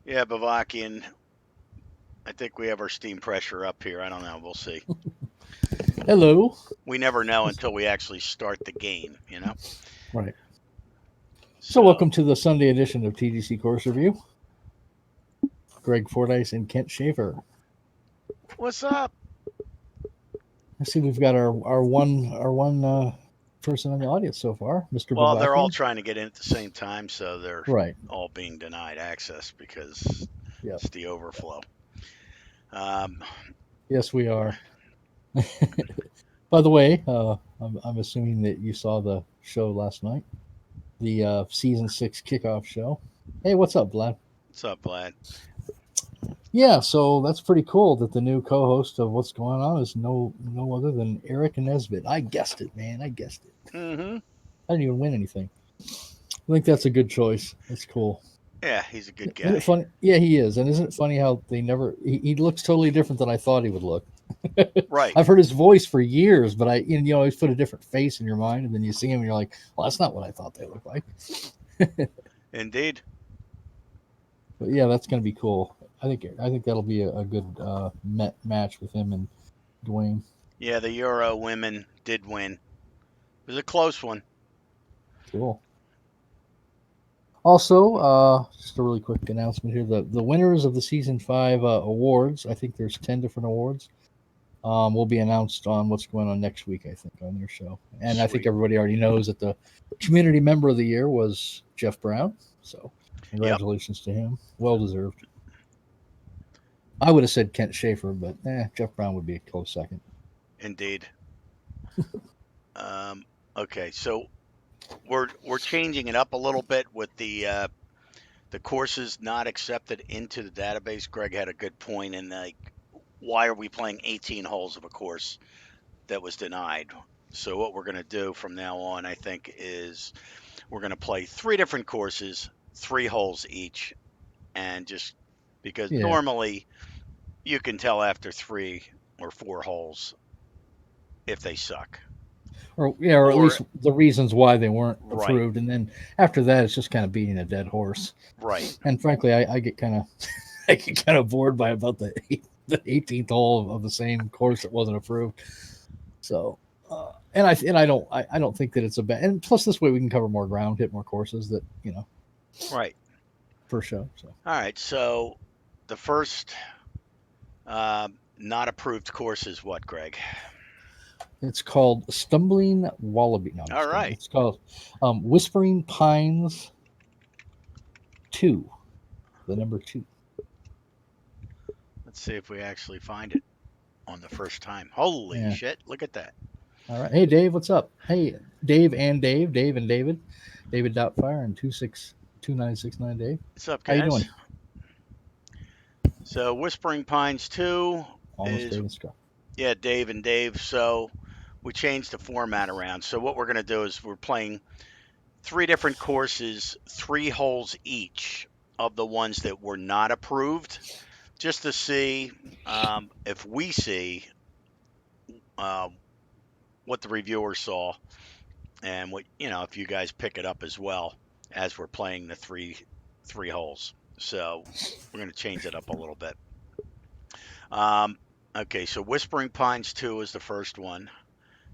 Yeah, Bavakian. I think we have our steam pressure up here. I don't know. We'll see. Hello. We never know until we actually start the game. Right. So, So, welcome to the Sunday edition of TGC Course Review. Greg Fordyce and Kent Schaefer. what's up? I see we've got our one person on the audience so far, Mr. Well, they're all Bavakian. trying to get in at the same time, so they're Right. all being denied access because Yep. it's the overflow. Um, Yes, we are. By the way, I'm assuming that you saw the show last night, the season 6 kickoff show. Hey, what's up, Vlad? what's up, Vlad? Yeah, so that's pretty cool that the new co-host of What's Going On is no other than Eric Nesbitt. I guessed it, man. I guessed it. Mm-hmm. I didn't even win anything. I think that's a good choice. That's cool. Yeah, he's a good Isn't it guy. funny? Yeah, he is. And isn't it funny how they never? He looks totally different than I thought he would look. Right. I've heard his voice for years, but you always put a different face in your mind, and then you see him, and you're like, well, that's not what I thought they looked like. Indeed. But yeah, that's going to be cool. I think that'll be a good match with him and Dwayne. Yeah, the Euro women did win. It was a close one. Cool. Also, just a really quick announcement here: the winners of the season 5 awards. I think there's 10 different awards. Will be announced on What's Going On next week. I think on their show, and I think Sweet. everybody already knows that the community member of the year was Jeff Brown. So, Yep. congratulations to him. Well deserved. I would have said Kent Schaefer, but Jeff Brown would be a close second. Indeed. Um, okay, so we're changing it up a little bit with the courses not accepted into the database. Greg had a good point in like why are we playing 18 holes of a course that was denied? So what we're going to do from now on, I think, is we're going to play three different courses, 3 holes each, and just because Yeah, normally you can tell after 3 or 4 holes if they suck. or at Or least the reasons why they weren't right, approved, and then after that, it's just kind of beating a dead horse. right, And frankly, I get kind of I get kind of bored by about the 18th hole of the same course that wasn't approved. So, and I don't think that it's a bad. And plus, this way we can cover more ground, hit more courses that right. per show. So All right. So the first not approved course is what, Greg? it's called Stumbling Wallaby. No, I'm All just kidding. right. It's called Whispering Pines 2, the number 2. Let's see if we actually find it on the first time. Holy Yeah. shit! Look at that. All right. Hey, Dave, what's up? Hey, Dave and David, David Doubtfire and 2969 Dave. What's up, How you doing? guys? So Whispering Pines 2 Almost is Dave and Scott. yeah, Dave and Dave. So we changed the format around. So what we're going to do is we're playing 3 different courses, 3 holes each of the ones that were not approved, just to see if we see uh, what the reviewer saw and what if you guys pick it up as well as we're playing the three holes. So we're going to change it up a little bit. Um, okay, so Whispering Pines 2 is the first one.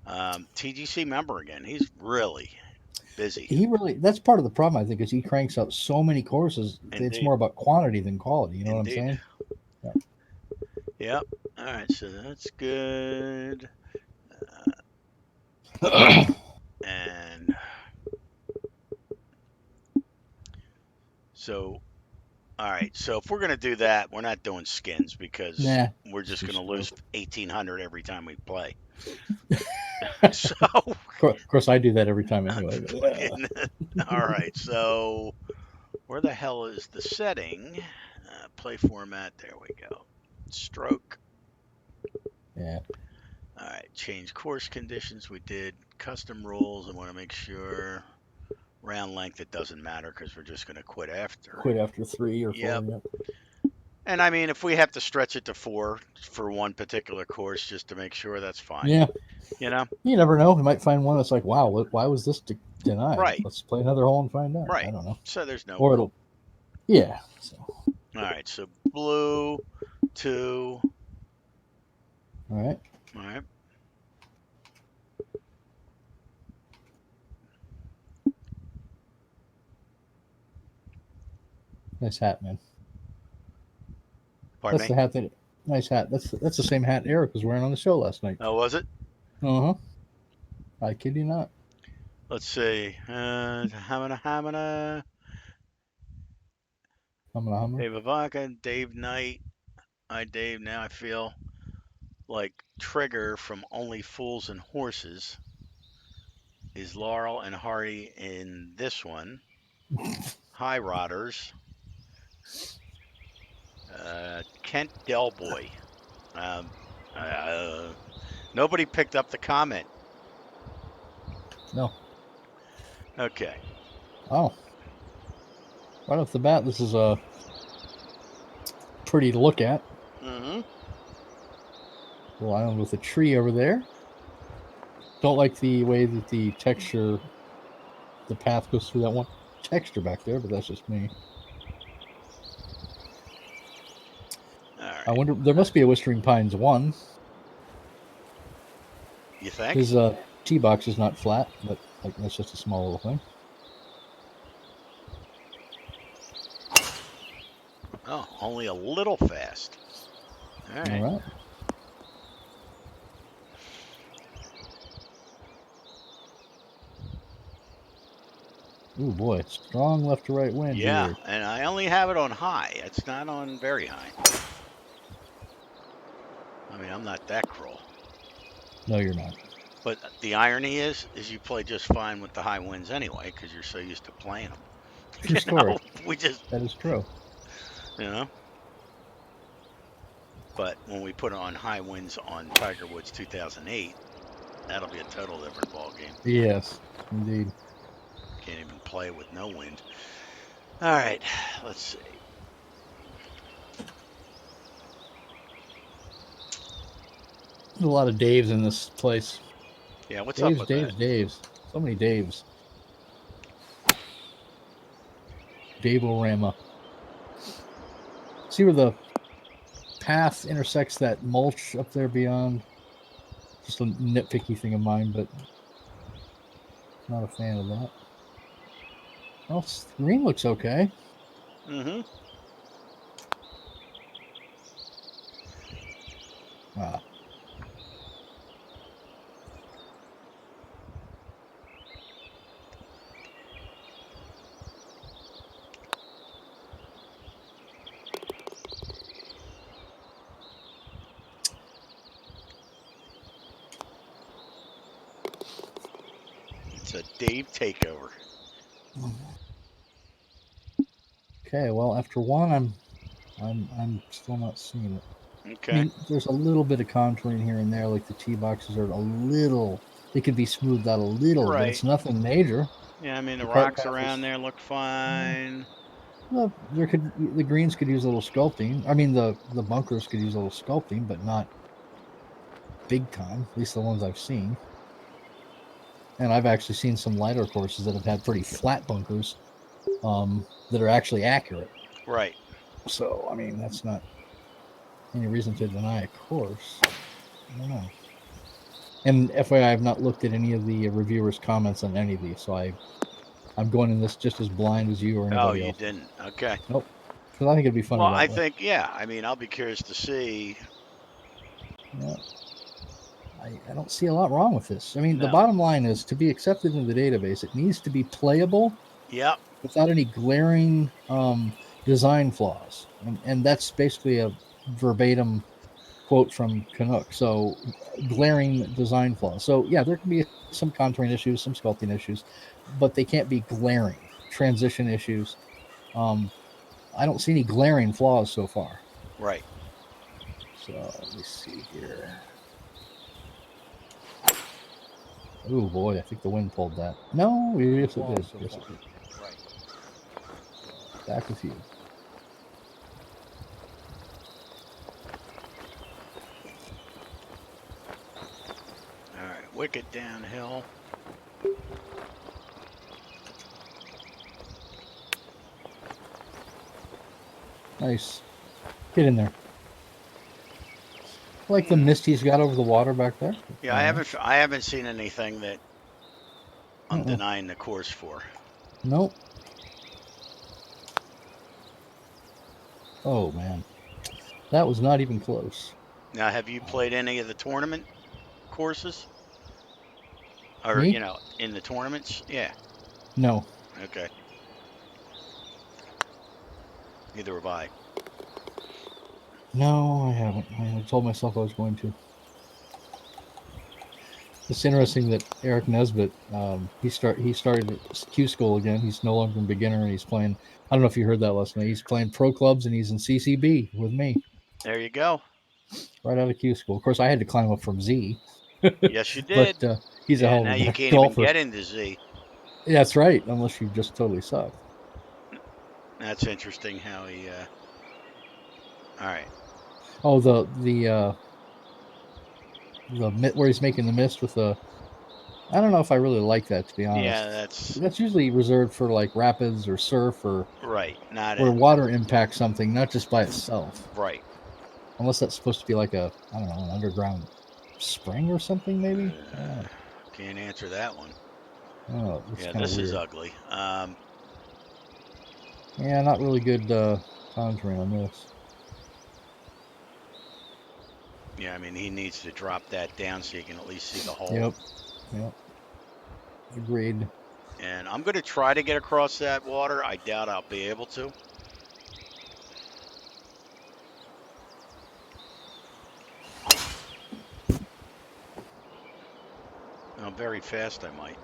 TGC member again. He's really busy. He really, that's part of the problem, I think, is he cranks out so many courses. It's Indeed. more about quantity than quality. You know what I'm Indeed. saying? Yeah. Yep. All right, so that's good. And so, all right, so if we're going to do that, we're not doing skins because Nah, we're it's just too going to slow. lose 1,800 every time we play. So, Of course, I do that every time anyway. But, fucking, all right, so where the hell is the setting? Play format, there we go. Stroke. yeah. All right, change course conditions. We did custom rules. I want to make sure round length, it doesn't matter because we're just going to quit after. Quit after 3 or 4. Yep. Yep. And I mean, if we have to stretch it to 4 for one particular course just to make sure, that's fine. Yeah. You know? You never know. You might find one that's like, wow, why was this denied? Right, Let's play another hole and find out. I right. don't know. So there's no Or rule. it'll, yeah. So, All right, so blue, 2. All right. All right. Nice hat, man. Pardon That's me? the hat that. Nice hat. That's the same hat Eric was wearing on the show last night. Oh, was it? Uh huh. I kid you not. Let's see. Hamana. Hummer. Dave Ivanka, Dave Knight. I Dave. Now I feel like Trigger from Only Fools and Horses is Laurel and Hardy in this one. High Rodders. Kent Delboy. Um, Nobody picked up the comment. No. Okay. Oh. Right off the bat, this is a pretty to look at. Mm-hmm. Little island with a tree over there. Don't like the way that the texture, the path goes through that one texture back there, but that's just me. All I right. wonder, there must be a Whispering Pines 1. You think? His tee box is not flat, but like that's just a small little thing. Oh, only a little fast. All All right. right. Ooh boy, strong left to right wind Yeah, here. and I only have it on high. It's not on very high. I mean, I'm not that cruel. No, you're not. But the irony is you play just fine with the high winds anyway, because you're so used to playing them. True You story. know, we just, That is true. you know. But when we put it on high winds on Tiger Woods 2008, that'll be a total different ball game. Yes, indeed. Can't even play with no wind. All right, let's see. There's a lot of Daves in this place. Yeah, what's up Daves, with that? Daves, Daves. So many Daves. Dave-O-Rama. See where the path intersects that mulch up there beyond? Just a nitpicky thing of mine, but not a fan of that. Well, green looks okay. Mm-hmm. Ah, It's a Dave takeover. okay. Well, after one, I'm still not seeing it. I Okay. mean, there's a little bit of contouring here and there, like the tee boxes are a little. They could be smoothed out a little, but Right. it's nothing major. Yeah, I mean The the cart rocks path around is. there look fine. Well, the greens could use a little sculpting. I mean, the bunkers could use a little sculpting, but not big time. At least the ones I've seen. And I've actually seen some lighter courses that have had pretty flat bunkers that are actually accurate. Right. So, I mean, that's not any reason to deny a course. I don't know. And FYI, I've not looked at any of the reviewers' comments on any of these, so I'm going in this just as blind as you or Oh, anybody you else. didn't. Okay. Nope. Because I think it'd be funny Well, I that way. think yeah. I mean, I'll be curious to see. Yeah. I don't see a lot wrong with this. I mean, the No. bottom line is to be accepted in the database, it needs to be playable Yep. without any glaring design flaws. And that's basically a verbatim quote from Canuck. So, glaring design flaws. So, yeah, there can be some contouring issues, some sculpting issues, but they can't be glaring transition issues. Um, I don't see any glaring flaws so far. Right. So, let me see here. Oh boy, I think the wind pulled that. No, yes it did. Yes it did. Right. Back with you. All right. Wicket downhill. Nice. Get in there. I like the mist he's got over the water back there. Yeah, I haven't seen anything that I'm denying the course for. Nope. Oh man, that was not even close. Now, have you played any of the tournament courses? Or, Me? in the tournaments? Yeah. No. Okay. Neither have I. No, I haven't. I told myself I was going to. It's interesting that Eric Nesbitt, he started Q School again. He's no longer a beginner, and he's playing. I don't know if you heard that last night. He's playing pro clubs, and he's in CCB with me, There you go. right out of Q School. Of course, I had to climb up from Z, Yes, you but did. he's a Yeah, hell now of a you better can't even golfer. get into Z. Yeah, that's right, unless you just totally suck. That's interesting how he. All right. Oh, the where he's making the mist with the. I don't know if I really like that, to be honest. Yeah, that's That's usually reserved for like rapids or surf or right. Not where a. water impacts something, not just by itself. Right. Unless that's supposed to be like a, I don't know, an underground spring or something, maybe. Can't answer that one. Oh, it looks Yeah, kind of this is weird. ugly. Yeah, not really good conjuring on this. Yeah, I mean, he needs to drop that down so you can at least see the hole. Yep. Yep. Agreed. And I'm going to try to get across that water. I doubt I'll be able to. Very fast, I might.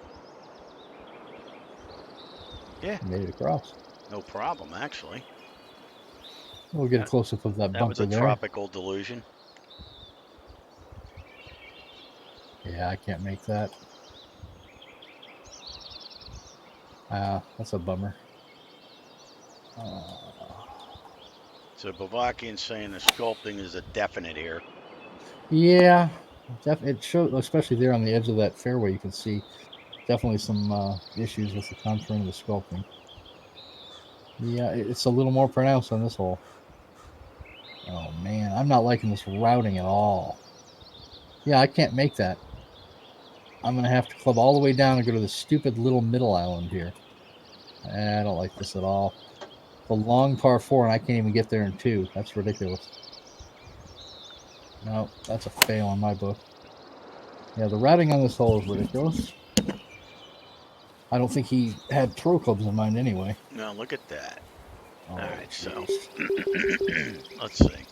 Yeah. Made it across. No problem, actually. We'll get a close up of that That was bunker a there. tropical delusion. Yeah, I can't make that. That's a bummer. So Bavakian's saying the sculpting is a definite here. Yeah, it shows, especially there on the edge of that fairway. You can see definitely some issues with the contouring of the sculpting. Yeah, it's a little more pronounced on this hole. Oh man, I'm not liking this routing at all. Yeah, I can't make that. I'm gonna have to club all the way down and go to the stupid little middle island here. I don't like this at all. The long par four, and I can't even get there in two. That's ridiculous. No, that's a fail on my book. Yeah, the routing on this hole is ridiculous. I don't think he had pro clubs in mind anyway. Now look at that. Oh, All right, so jeez. let's see.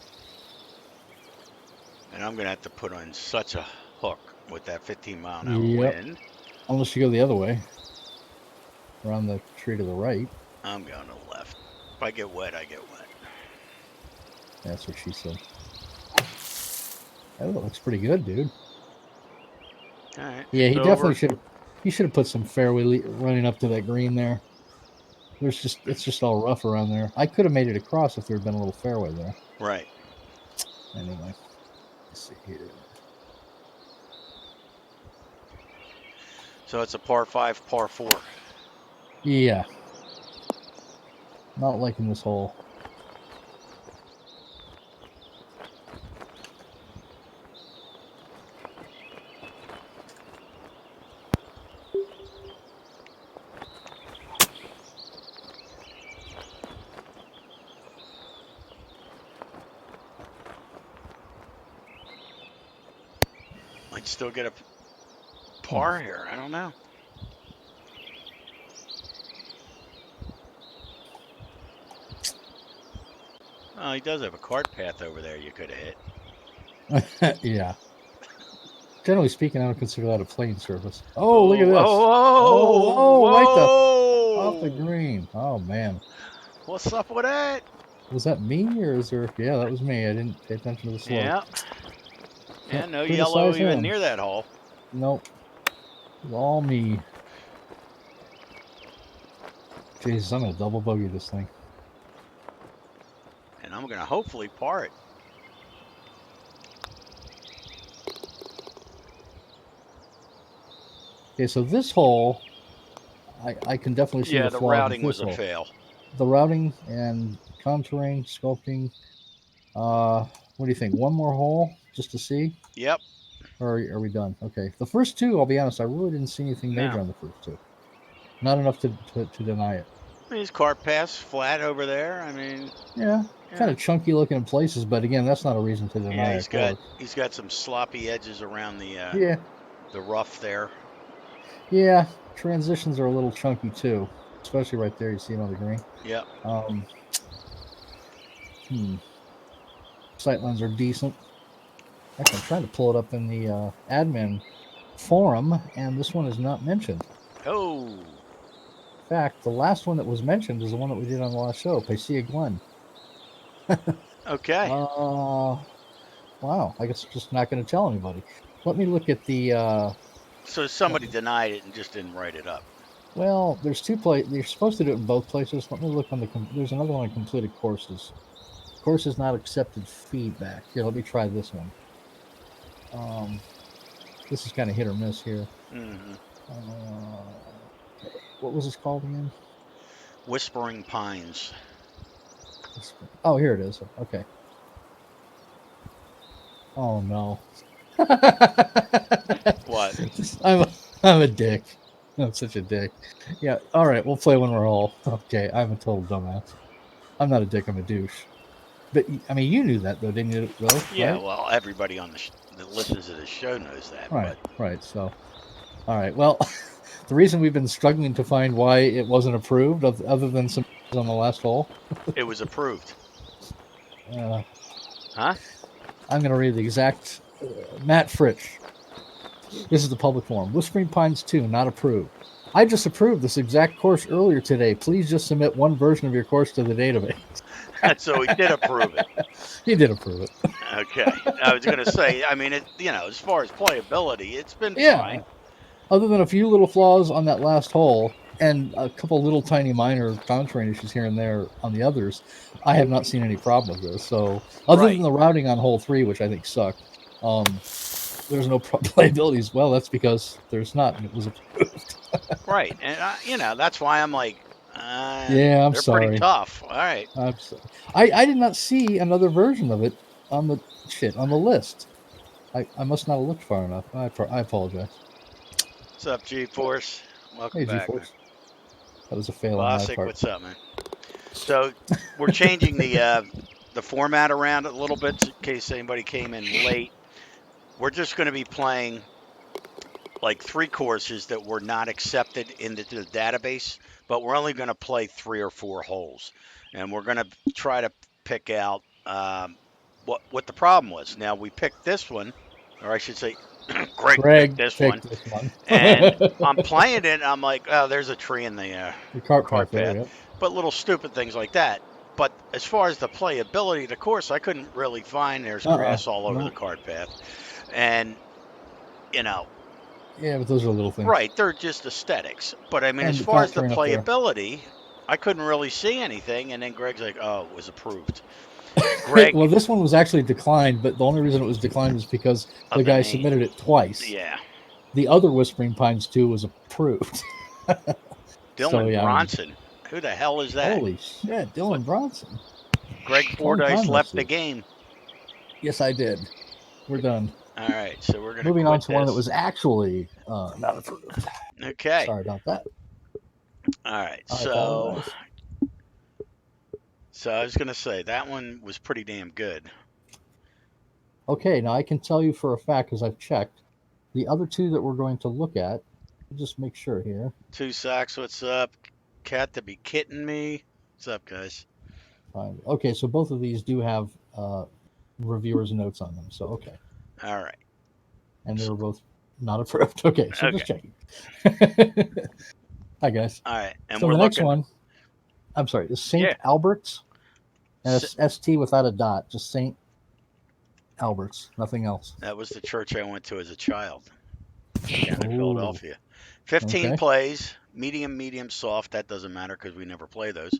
And I'm going to have to put on such a hook with that 15-mile-an-hour Yep. wind. Unless you go the other way, around the tree to the right. I'm going to the left. If I get wet, I get wet. That's what she said. That looks pretty good, dude. All right. Yeah, he So definitely should. He should have put some fairway running up to that green there. It's just all rough around there. I could have made it across if there had been a little fairway there. Right. Anyway, let's see here. So it's a par 5, par 4. Yeah, not liking this hole. Might still get a par here. I don't know. Oh, he does have a cart path over there you could have hit. Yeah. Generally speaking, I don't consider that a playing surface. Oh, look at this. Oh, Right off the whoa. green. Oh, man. What's up with that? Was that me or is there? Yeah, that was me. I didn't pay attention to the slope. Yeah. Yeah, Can't no yellow criticize even him. near that hole. Nope. It was all me. Jesus, I'm going to double bogey this thing. And I'm going to hopefully par it. Okay, so this hole, I can definitely see Yeah, the the flaws with routing this was a hole. fail. the routing and contouring, sculpting. What do you think? One more hole just to see, Yep. or are we done? Okay. The first two, I'll be honest, I really didn't see anything major No. on the first two. Not enough to deny it. These cart paths flat over there. I mean, Yeah, kind yeah. of chunky looking in places, but again, that's not a reason to Yeah, deny a course. he's got some sloppy edges around Yeah, the rough there. yeah. Transitions are a little chunky too, especially right there. You see it on the green. Yep. Um, hmm. Sightlines are decent. Actually, I'm trying to pull it up in the admin forum, and this one is not mentioned. Oh. In fact, the last one that was mentioned is the one that we did on the last show, Pasea Glen. Okay. Wow. I guess I'm just not going to tell anybody. Let me look at the. So somebody denied it and just didn't write it up. Well, there's two places. You're supposed to do it in both places. Let me look on the. There's another one on completed courses. Courses not accepted feedback. Here, let me try this one. Um, this is kind of hit or miss here. Hmm. Okay. What was this called again? Whispering Pines. Oh, here it is. Okay. Oh no. What? I'm a, I'm a dick. I'm such a dick. Yeah. All right. We'll play when we're all okay. I'm a total dumbass. I'm not a dick. I'm a douche. But I mean, you knew that though, didn't you? Though, Yeah, right? well, everybody on that listens to the show knows that, Right. but Right. So, all right. Well, the reason we've been struggling to find why it wasn't approved, other than some on the last hole, it was approved. uh, Huh? I'm going to read the exact. Matt Fritsch. This is the public forum. Whispering Pines 2, not approved. I just approved this exact course earlier today. Please just submit one version of your course to the database. So he did approve it. He did approve it. Okay. I was going to say, I mean, as far as playability, it's been Yeah. fine. Other than a few little flaws on that last hole and a couple little tiny minor contouring issues here and there on the others, I have not seen any problem with this. So, other than Right. the routing on hole 3, which I think sucked, there's no playability as well. That's because there's not, and it was approved. Right. And, that's why I'm like, Yeah, I'm they're pretty sorry. tough. All right. I'm sorry. I did not see another version of it on the list. I must not have looked far enough. I apologize. What's up, G Force? Welcome Hey, G back, man. Force. That was a fail on my Bossick, part. what's up, man? So we're changing the format around a little bit in case anybody came in late. We're just going to be playing like three courses that were not accepted into the database, but we're only going to play 3 or 4 holes, and we're going to try to pick out what the problem was. Now we picked this one, or I should say, Greg picked Greg this one, picked this one. and I'm The playing it. And I'm like, oh, there's a tree in the cart path cart there, path, yeah. but little stupid things like that. But as far as the playability of the course, I couldn't really find. There's grass all over the No. cart path, and you know, Yeah, but those are little things. right, they're just aesthetics. But I mean, And as the far as the contouring up there. playability, I couldn't really see anything. And then Greg's like, "Oh, it was approved." Greg Well, this one was actually declined, but the only reason it was declined was because of the the guy name, submitted it twice. yeah, The other Whispering Pines 2 was approved. So Dylan yeah, I mean, Bronson. Who the hell is that? holy shit, What? Dylan Bronson. Greg Long Fordyce time no left the see. game. Yes, I did. We're done. All right, so we're gonna Moving on quit to one that this. was actually not approved. Okay. Sorry about that. All right. I So, apologize. so I was gonna say that one was pretty damn good. Okay, now I can tell you for a fact because I've checked the other two that we're going to look at. Just make sure here. Two Socks, what's up? Cat to be kidding me. What's up, guys? Fine. Okay, so both of these do have reviewers' notes on them. So okay, All right. and they So, were both not approved. Okay, so okay. just checking. Hi guys. All right. And So we're the next looking. one, I'm sorry, is Saint Yeah. Albert's, and it's ST without a dot, just Saint Albert's, nothing else. That was the church I went to as a child down in Oh, Philadelphia. 15 okay. plays, medium, soft. That doesn't matter because we never play those.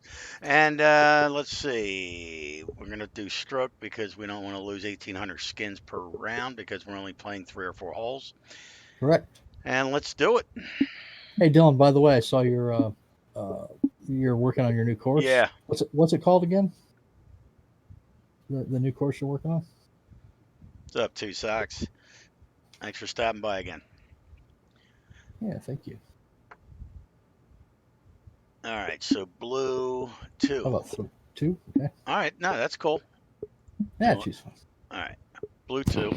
And let's see. We're going to do stroke because we don't want to lose 1,800 skins per round because we're only playing 3 or 4 holes. Correct. And let's do it. Hey Dylan, by the way, I saw your You're working on your new course. Yeah. What's it called again? The new course you're working on? What's up, Two Socks? Thanks for stopping by again. Yeah, thank you. All right, so blue How 2. about two? Okay. All right, no, that's cool. Yeah, All choose fine. right, blue 2.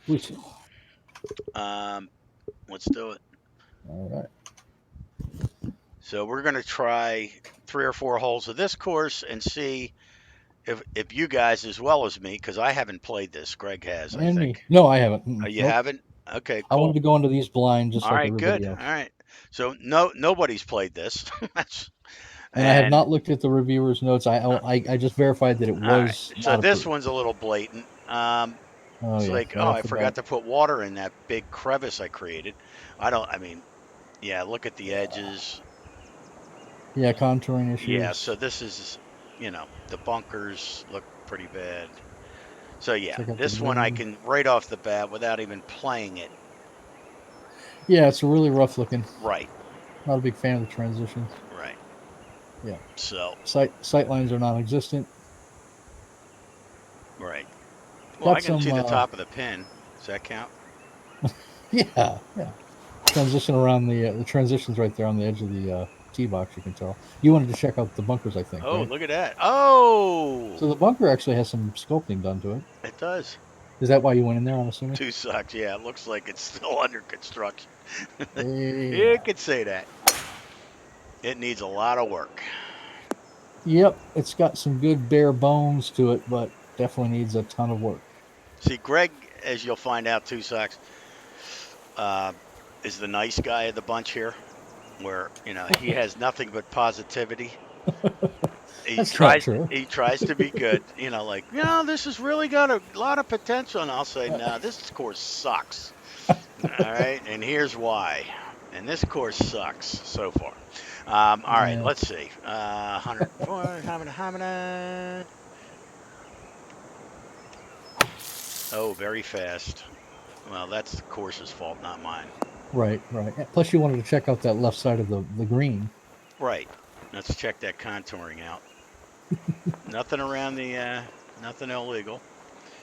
Blue two. Um, let's do it. All right. So we're gonna try 3 or 4 holes of this course and see if you guys as well as me, because I haven't played this. Greg has, I And me. think. No, I haven't. Oh, you Nope. haven't? Okay, I wanted cool. to go into these blind just All like right, everybody good. All else. right. So nobody's played this. That's And I have and not looked at the reviewers' notes. I just verified that it all right. was So not this approved. one's a little blatant. Oh It's yeah, like, right oh, off I the forgot bat. to put water in that big crevice I created. I mean, yeah, look at the Yeah. edges. Yeah, contouring Yeah, issues. so this is, the bunkers look pretty bad. So yeah, Check out the this one I green. can right off the bat without even playing it. Yeah, it's really rough looking. Right, Not a big fan of the transitions. right. Yeah. So, Sight lines are non-existent. right. Well, I Got can see some. the top of the pin. Does that count? Yeah, yeah. Transition around the transitions right there on the edge of the tee box. You can tell. You wanted to check out the bunkers, I think, Oh, right? look at that. Oh, So the bunker actually has some sculpting done to it. it does. Is that why you went in there? I'm assuming. Two sucks. Yeah, it looks like it's still under construction. You Yeah. could say that. It needs a lot of work. Yep, it's got some good bare bones to it, but definitely needs a ton of work. See, Greg, as you'll find out, Two Socks, uh, is the nice guy of the bunch here, where he has nothing but positivity. He That's not tries true. he tries to be good, like, this has really got a lot of potential, and I'll say, no, this course sucks. All right, and here's why. And this course sucks so far. All right, Yeah. let's see. 104, Oh, very fast. Well, that's the course's fault, not mine. Right, right. Plus, you wanted to check out that left side of the green. Right. Let's check that contouring out. Nothing around nothing illegal.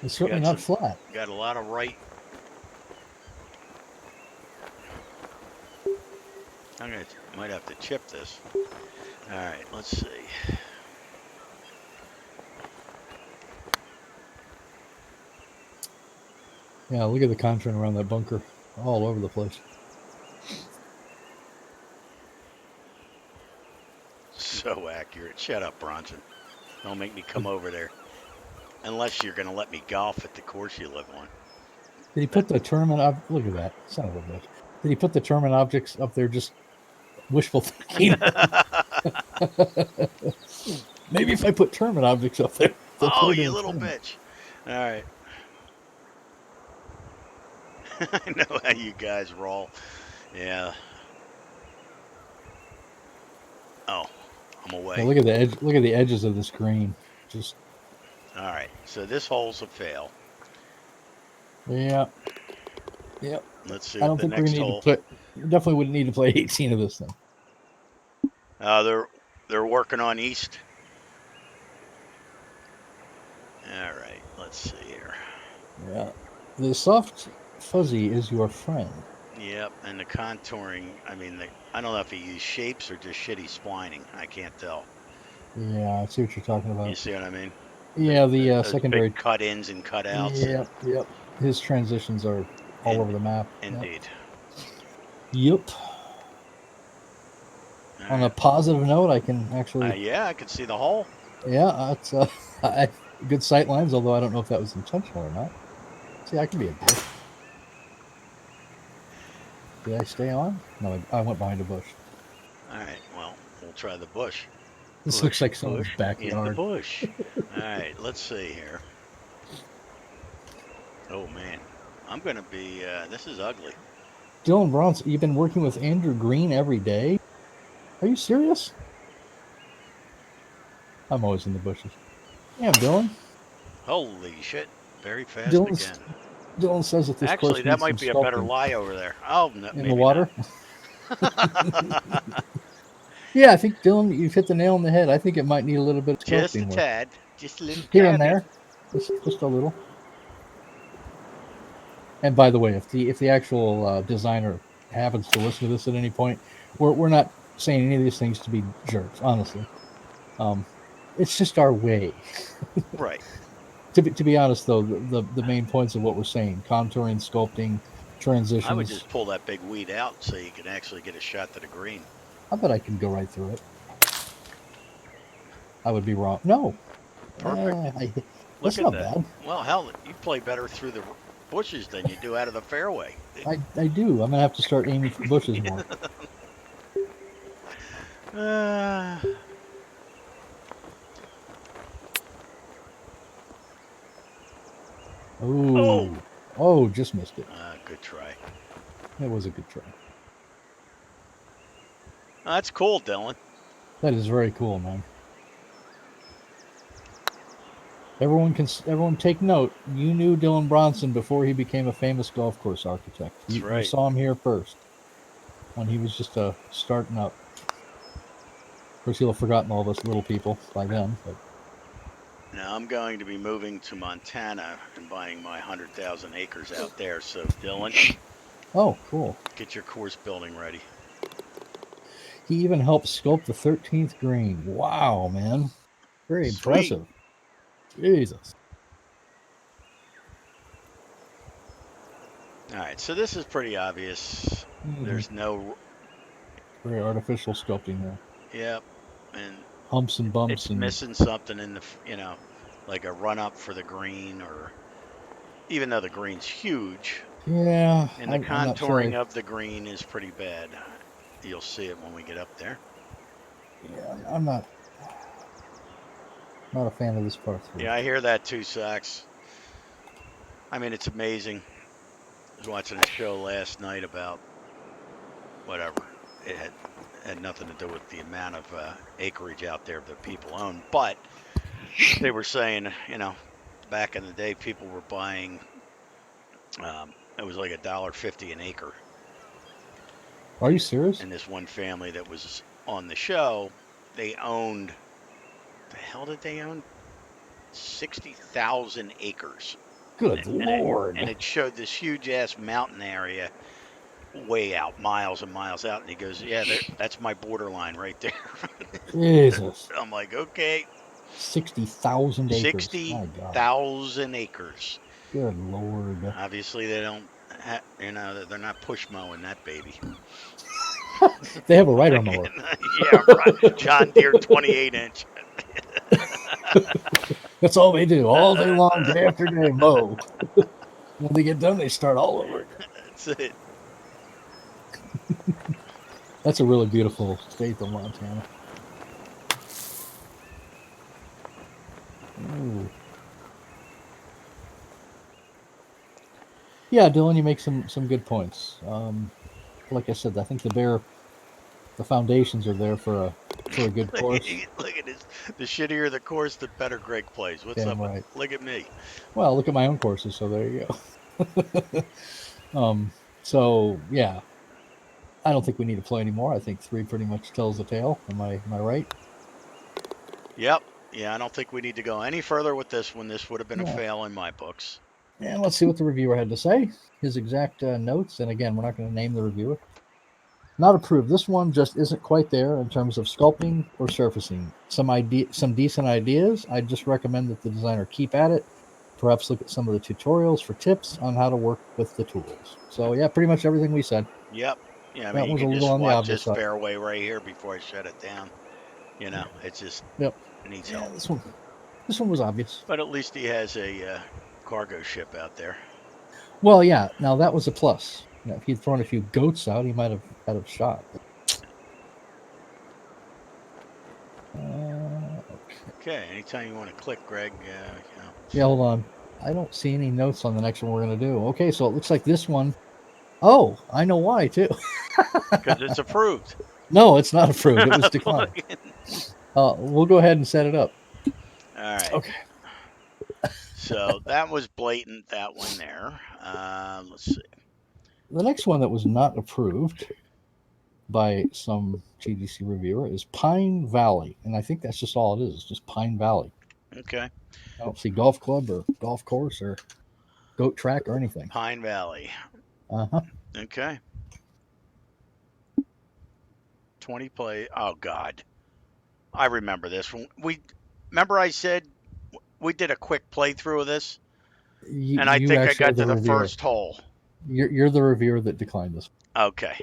It's certainly not flat. Got a lot of right. Might have to chip this. All right, let's see. Yeah, look at the contouring around that bunker, all over the place. So accurate. Shut up, Bronson. Don't make me come over there. Unless you're going to let me golf at the course you live on. Did he put the tournament? Look at that, son of a bitch. Did he put the tournament objects up there just wishful thinking? Maybe if I put tournament objects up there, they'll Oh, put it you in the little tournament. bitch. All right. I know how you guys roll. Yeah. Oh, I'm Now away. look at the edge. Look at the edges of the screen. Just All right. So this hole's a fail. yeah, yep. Let's see I what don't the think we next need to hole. put. Definitely wouldn't need to play 18 of this thing. They're working on east. All right. Let's see here. Yeah, the soft fuzzy is your friend. Yep, and the contouring. I mean, I don't know if he used shapes or just shitty splining. I can't tell. Yeah, I see what you're talking You about. see what I mean? Yeah, the Those big secondary. cut-ins and cut-outs. Yep, yep. His transitions are all over the map. Yep. Indeed. Yep. All On a right. positive note, I can actually. Yeah, I can see the hole. Yeah, it's good sight lines. Although I don't know if that was intentional or not. See, I can be a dick. Did I stay on? No, I went behind a bush. All right. Well, we'll try the bush. This looks like someone's Bush in the backyard. bush. All right. Let's see here. Oh man, I'm gonna be. This is ugly. Dylan Bronson, you've been working with Andrew Green every day? Are you serious? I'm always in the bushes. Yeah, Dylan. Holy shit! Very fast Dylan's, again. Dylan says that this Actually, course that needs some might be a better sculpting lie over there. Oh, no, in the maybe not. water. Yeah, I think Dylan, you've hit the nail on the head. I think it might need a little bit of Just a sculpting work tad, just a little here and tabby. there, just a little. And by the way, if the actual designer happens to listen to this at any point, we're not saying any of these things to be jerks. Honestly, um, it's just our way. Right. To be honest, though, the main points of what we're saying: contouring, sculpting, I would transitions. just pull that big weed out so you can actually get a shot to the green. I bet I can go right through it. I would be wrong. No, Perfect. Look that's at not that. bad. Well, hell, you play better through the bushes than you do out of the fairway. I do. I'm gonna have to start aiming for bushes more. uh, oh, Oh, oh, just missed it. good try. That was a good try. That's cool, Dylan. That is very cool, man. Everyone take note. You knew Dylan Bronson before he became a famous golf course architect. That's You right. saw him here first when he was just starting up. Of course, he'll have forgotten all us little people by then. But Now I'm going to be moving to Montana and buying my 100,000 acres out there. So, Dylan, oh, cool. get your course building ready. He even helped sculpt the 13th green. Wow, man, very Sweet. impressive. Jesus. All right. So this is pretty obvious. Mm-hmm. There's no. Very artificial sculpting there. Yep. And Humps and bumps it's and missing something in the, like a run up for the green, or even though the green's huge, yeah, and the I'm not sure. contouring of the green is pretty bad. You'll see it when we get up there. Yeah, I'm not a fan of this par three. Yeah, I hear that too, Sax. I mean, it's amazing. I was watching a show last night about whatever. It had nothing to do with the amount of acreage out there that people own, but they were saying, back in the day, people were buying. It was like $1.50 an acre, Are you serious? and this one family that was on the show, they owned. The hell did they own? 60,000 acres, Good and it lord. and it showed this huge ass mountain area way out, miles and miles out. And he goes, "Yeah, that's my borderline right there." Jesus. I'm like, "Okay, 60,000 acres. My God. 60,000 acres." Good lord. Obviously, they don't. They're not push mowing that baby. They have a rider mower. Yeah, right. John Deere 28-inch. That's all they do all day long, day after day, mow. When they get done, they start all over again. That's it. That's a really beautiful state, though, Montana. Ooh. Yeah, Dylan, you make some good points. Like I said, I think the foundations are there for a good course. Look at this. The shittier the course, the better Greg plays. What's Damn up? right. Look at me. Well, look at my own courses, so there you go. So yeah, I don't think we need to play anymore. I think three pretty much tells the tale. Am I right? Yep. Yeah, I don't think we need to go any further with this one. This would have been a Yeah. fail in my books. And let's see what the reviewer had to say. His exact notes. And again, we're not going to name the reviewer. Not approved. This one just isn't quite there in terms of sculpting or surfacing. Some decent ideas. I just recommend that the designer keep at it. Perhaps look at some of the tutorials for tips on how to work with the tools. So yeah, pretty much everything we said. Yep. Yeah, I mean, That you was a can little just on the watch obvious this side. fairway right here before I shut it down. It just Yep. needs Yeah, help. this one was obvious. But at least he has a cargo ship out there. Well, yeah. Now that was a plus. If he'd thrown a few goats out, he might have had a shot. Okay. Okay, anytime you want to click, Greg, Yeah, hold on. I don't see any notes on the next one we're gonna do. Okay, so it looks like this one. Oh, I know why too. because it's approved. No, it's not approved. It was declined. We'll go ahead and set it up. All right. Okay. So that was blatant, that one there. Let's see. The next one that was not approved by some GDC reviewer is Pine Valley, and I think that's just all it is. It's just Pine Valley. Okay. I don't see golf club or golf course or goat track or anything. Pine Valley. Uh huh. Okay. 20 play. Oh God. I remember this. We remember I said we did a quick playthrough of this, and I You think I actually are got the to the reviewer. first hole. You're the reviewer that declined this. Okay.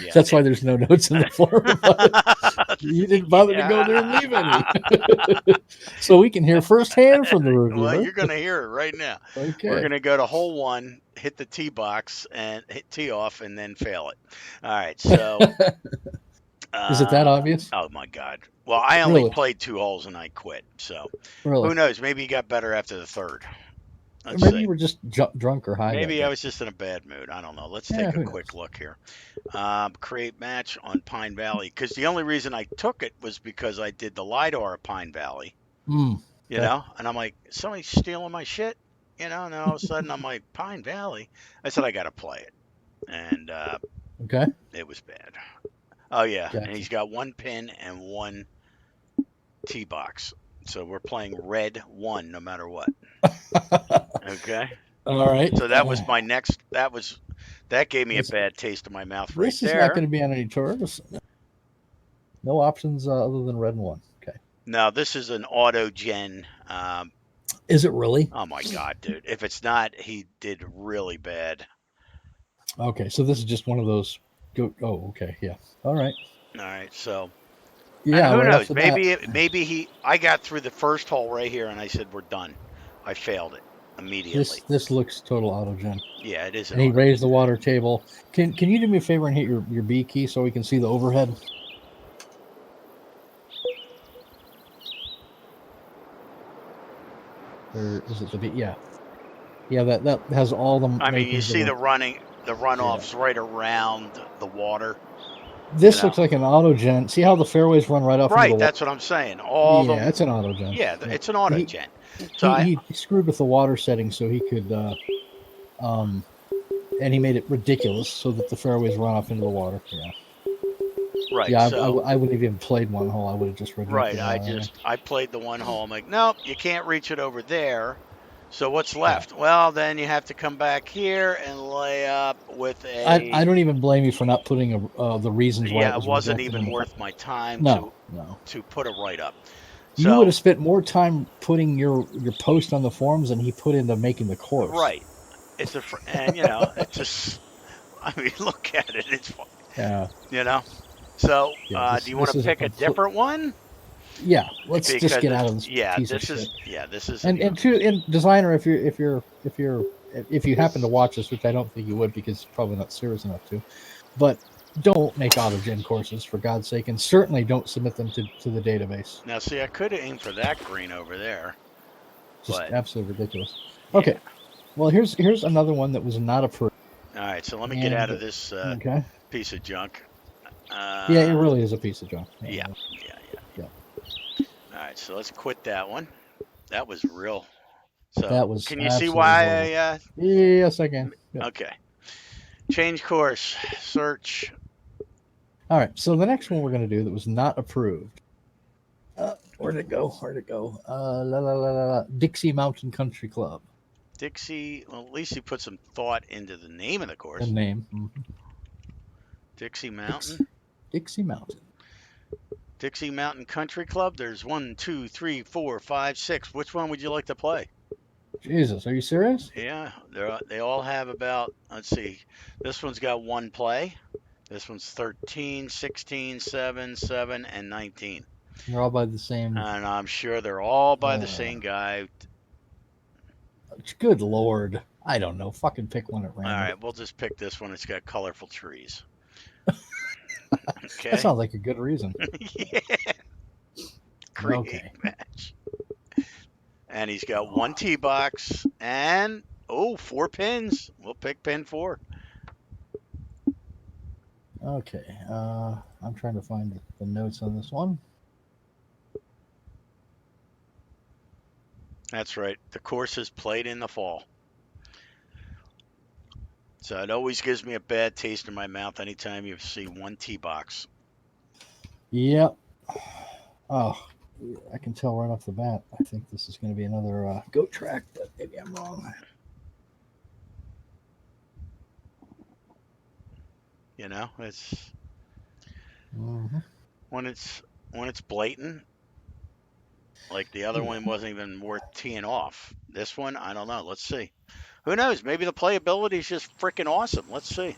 Yeah. That's why there's no notes in the forum about it. You didn't bother to go there and leave any. So we can hear firsthand from the Well, reviewer. you're going to hear it right now. We're Okay. going to go to hole one, hit the tee box, and hit tee off, and then fail it. All right. So, Is it that obvious? oh my God. Well, I only Really? played 2 holes and I quit. So, Really? who knows? Maybe he got better after the third. Or Let's maybe see. you were just drunk or high that Maybe I day. was just in a bad mood. I don't know. Let's Yeah, take a who quick knows? look here. Create match on Pine Valley. Because the only reason I took it was because I did the LiDAR at Pine Valley, Okay. and I'm like, somebody's stealing my shit, and then all of a sudden I'm like, Pine Valley? I said, I got to play it. And Okay. it was bad. Oh, yeah. And Gotcha. he's got one pin and one tee box. So we're playing red one no matter what. Okay. All right. So that was my next, that gave me a This, bad taste in my mouth right this is not there. going to be on any tours. No options other than red and one. Okay. Now, this is an auto gen. Is it really? Oh my God, dude. If it's not, he did really bad. Okay. So this is just one of those. Go. Oh, okay. Yeah. All right. All right. So, and Yeah. who Right off knows? the bat. I got through the first hole right here and I said, we're done. I failed it This immediately. this looks total autogen. Yeah, it is an And he auto raised gen. the water table. Can you do me a favor and hit your B key so we can see the overhead? Or is it the B? Yeah. Yeah, that has all the I mean, you makings of see a. the Yeah. runoffs right around the water, you This know. looks like an autogen. See how the fairways run right off into the Right. water? That's what I'm saying. Yeah, it's an autogen. Yeah, Yep. it's an auto He, gen. So he screwed with the water settings so he could, um, and he made it ridiculous so that the fairways run off into the water. Yeah. right. Yeah, So, I wouldn't have even played one hole. I would have just ridden up the right. water anyway. I played the one hole. I'm like, nope, you can't reach it over there. So what's Yeah. left? Well, then you have to come back here and lay up with I a. don't even blame you for not putting the reasons why it Yeah, it was wasn't rejected even in the. worth my time No, no. to put a write up. You would So have spent more time putting your post on the forums than he put into making the course. right, and it's just. I mean, look at it. It's Yeah, you know. So yeah. do you want This to is a pick a complete. different one? Yeah, let's just Because get out it's of this piece of shit. this is And to in designer, if you happen to watch this, which I don't think you would because you're probably not serious enough to, but don't make autogen courses for God's sake, and certainly don't submit them to the database. now. See, I could have aimed for that green over there, Just but absolutely ridiculous. yeah. Okay, well here's another one that was not approved. All right, so let me get out And of this okay, piece of junk. yeah, it really is a piece of junk. Yeah, Yeah, yeah, yeah. yeah. All right, so let's quit that one. That was real. So That was can you see absolutely horrible. why Yes, I can. Yep. okay. Change course, search. All right, so the next one we're going to do that was not approved. Where'd it go? Where'd it go? Dixie Mountain Country Club. Dixie, well, at least you put some thought into the name of the The course. name. Mm-hmm. Dixie Mountain. Dixie Mountain. Dixie Mountain Country Club. There's 1, 2, 3, 4, 5, 6. Which one would you like to play? Jesus, are you serious? Yeah, they all have about, let's see, this one's got one play. This one's 13, 16, 7, 7, and 19. They're all by the same. And I'm sure they're all by the same guy. Good Lord. I don't know. Fucking pick one at All random. right, we'll just pick this one. It's got colorful trees. That Okay. sounds like a good reason. Yeah. Create Okay. match. And he's got one tee box and, 4 pins. We'll pick pin 4. Okay. I'm trying to find the notes on this one. That's right. The course is played in the fall. So it always gives me a bad taste in my mouth anytime you see one tee box. Yep. Oh, I can tell right off the bat. I think this is going to be another goat track, but maybe I'm wrong. You know, it's Mm-hmm. when it's blatant. Like the other Yeah. one wasn't even worth teeing off. This one, I don't know. Let's see. Who knows? Maybe the playability is just freaking awesome. Let's see.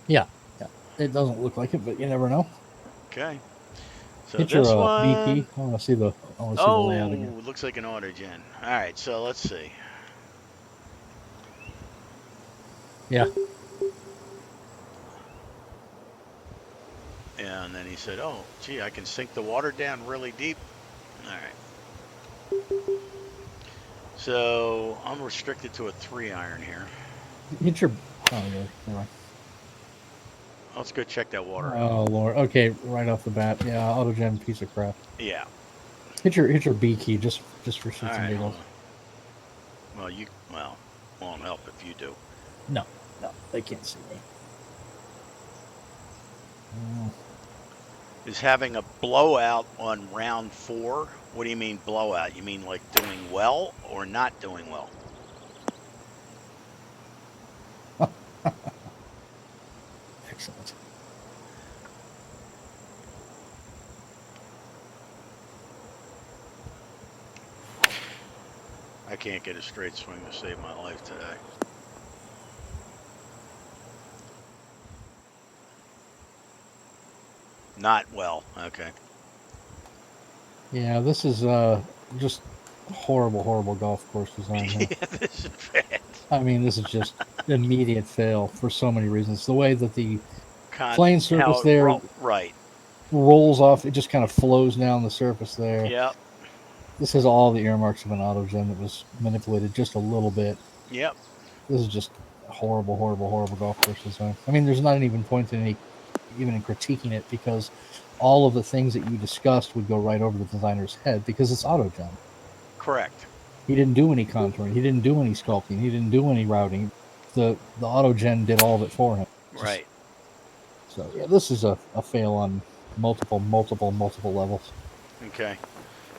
Yeah. Yeah. It doesn't look like it, but you never know. Okay. So Hit your this BP. one, I want to see the. I want to see the layout again. oh, looks like an autogen. All right, so let's see. Yeah. Yeah, and then he said, "Oh, gee, I can sink the water down really deep." All right. So I'm restricted to a 3-iron here. Hit your. Oh, never mind. Let's go check that water out. Oh Lord. Okay, right off the bat. Yeah, autogen piece of crap. Yeah. Hit your B key just for All shits and right, hold giggles. on. Well, won't help if you do. No, they can't see me. Is having a blowout on round 4. What do you mean blowout? You mean like doing well or not doing well? Excellent. I can't get a straight swing to save my life today. Not well. Okay. Yeah, this is just horrible golf course design here. Yeah, this is bad. I mean, this is just immediate fail for so many reasons. The way that the playing surface there Right. rolls off, it just kind of flows down the surface there. Yep. This has all the earmarks of an autogen that was manipulated just a little bit. Yep. This is just horrible golf course design. I mean, there's not even point in even in critiquing it, because all of the things that you discussed would go right over the designer's head because it's autogen. Correct. He didn't do any contouring. He didn't do any sculpting. He didn't do any routing. The autogen did all of it for him. Right. So yeah, this is a fail on multiple levels. Okay.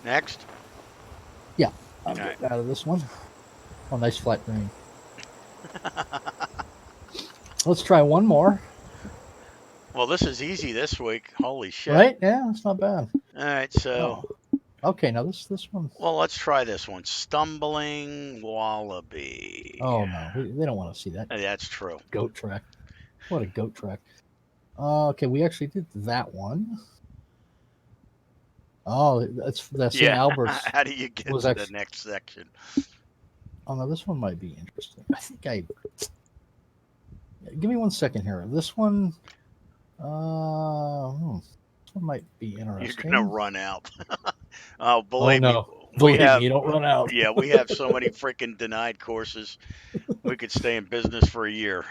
Next. Yeah, I'm All right. getting out of this one. Oh, nice flat green. Let's try one more. Well, this is easy this week. Holy shit. Right? Yeah, that's not bad. All right, so. Oh. Okay, now this one. Well, let's try this one. Stumbling Wallaby. Oh no, they don't want to see that. That's true. Goat track. What a goat track. Okay, we actually did that one. Oh, that's St. Albert's. How do you get to the next section? Oh no, this one might be interesting. I think give me 1 second here. This one, this one might be interesting. You're gonna run out. Oh, believe me, you don't run out. Yeah, we have so many freaking denied courses. We could stay in business for a year.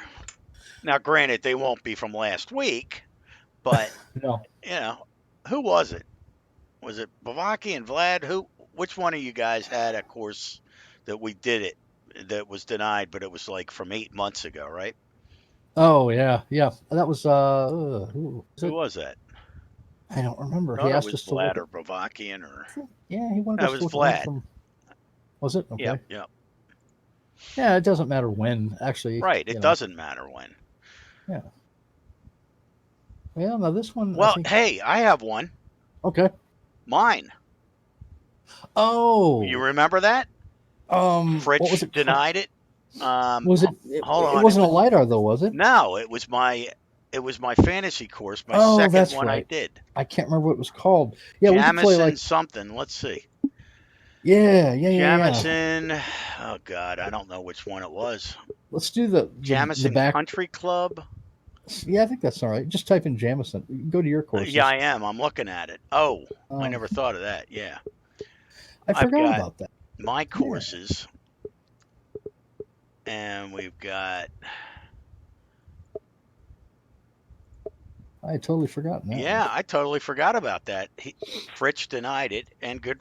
Now, granted, they won't be from last week, but no. You know, who was it? Was it Bavaki and Vlad? Which one of you guys had a course that we did it that was denied, but it was like from 8 months ago, right? Oh yeah. That was who was that? I don't remember. He asked us to Vlad or Bavakian or yeah, he wanted us to look Vlad. From... Was it? Okay. Yep. Yeah, it doesn't matter when, actually. Right, it doesn't matter when. Yeah. Well, now this one. Well, hey, I have one. Okay. Mine. Oh. You remember that? Fritch denied it. Was it? Hold on. It wasn't a lidar though, was it? No, it was my fantasy course, my second one right. I did. I can't remember what it was called. Yeah, Jamison we could play like something. Let's see. Yeah. Jamison. Oh God, I don't know which one it was. Let's do the Jamison Country Club. Yeah, I think that's all right. Just type in Jamison. Go to your courses. Yeah, I am. I'm looking at it. Oh, I never thought of that. Yeah. I forgot about that. My courses. Yeah. And we've got. I had totally forgotten that. Yeah, I totally forgot about that. Fritch denied it, and good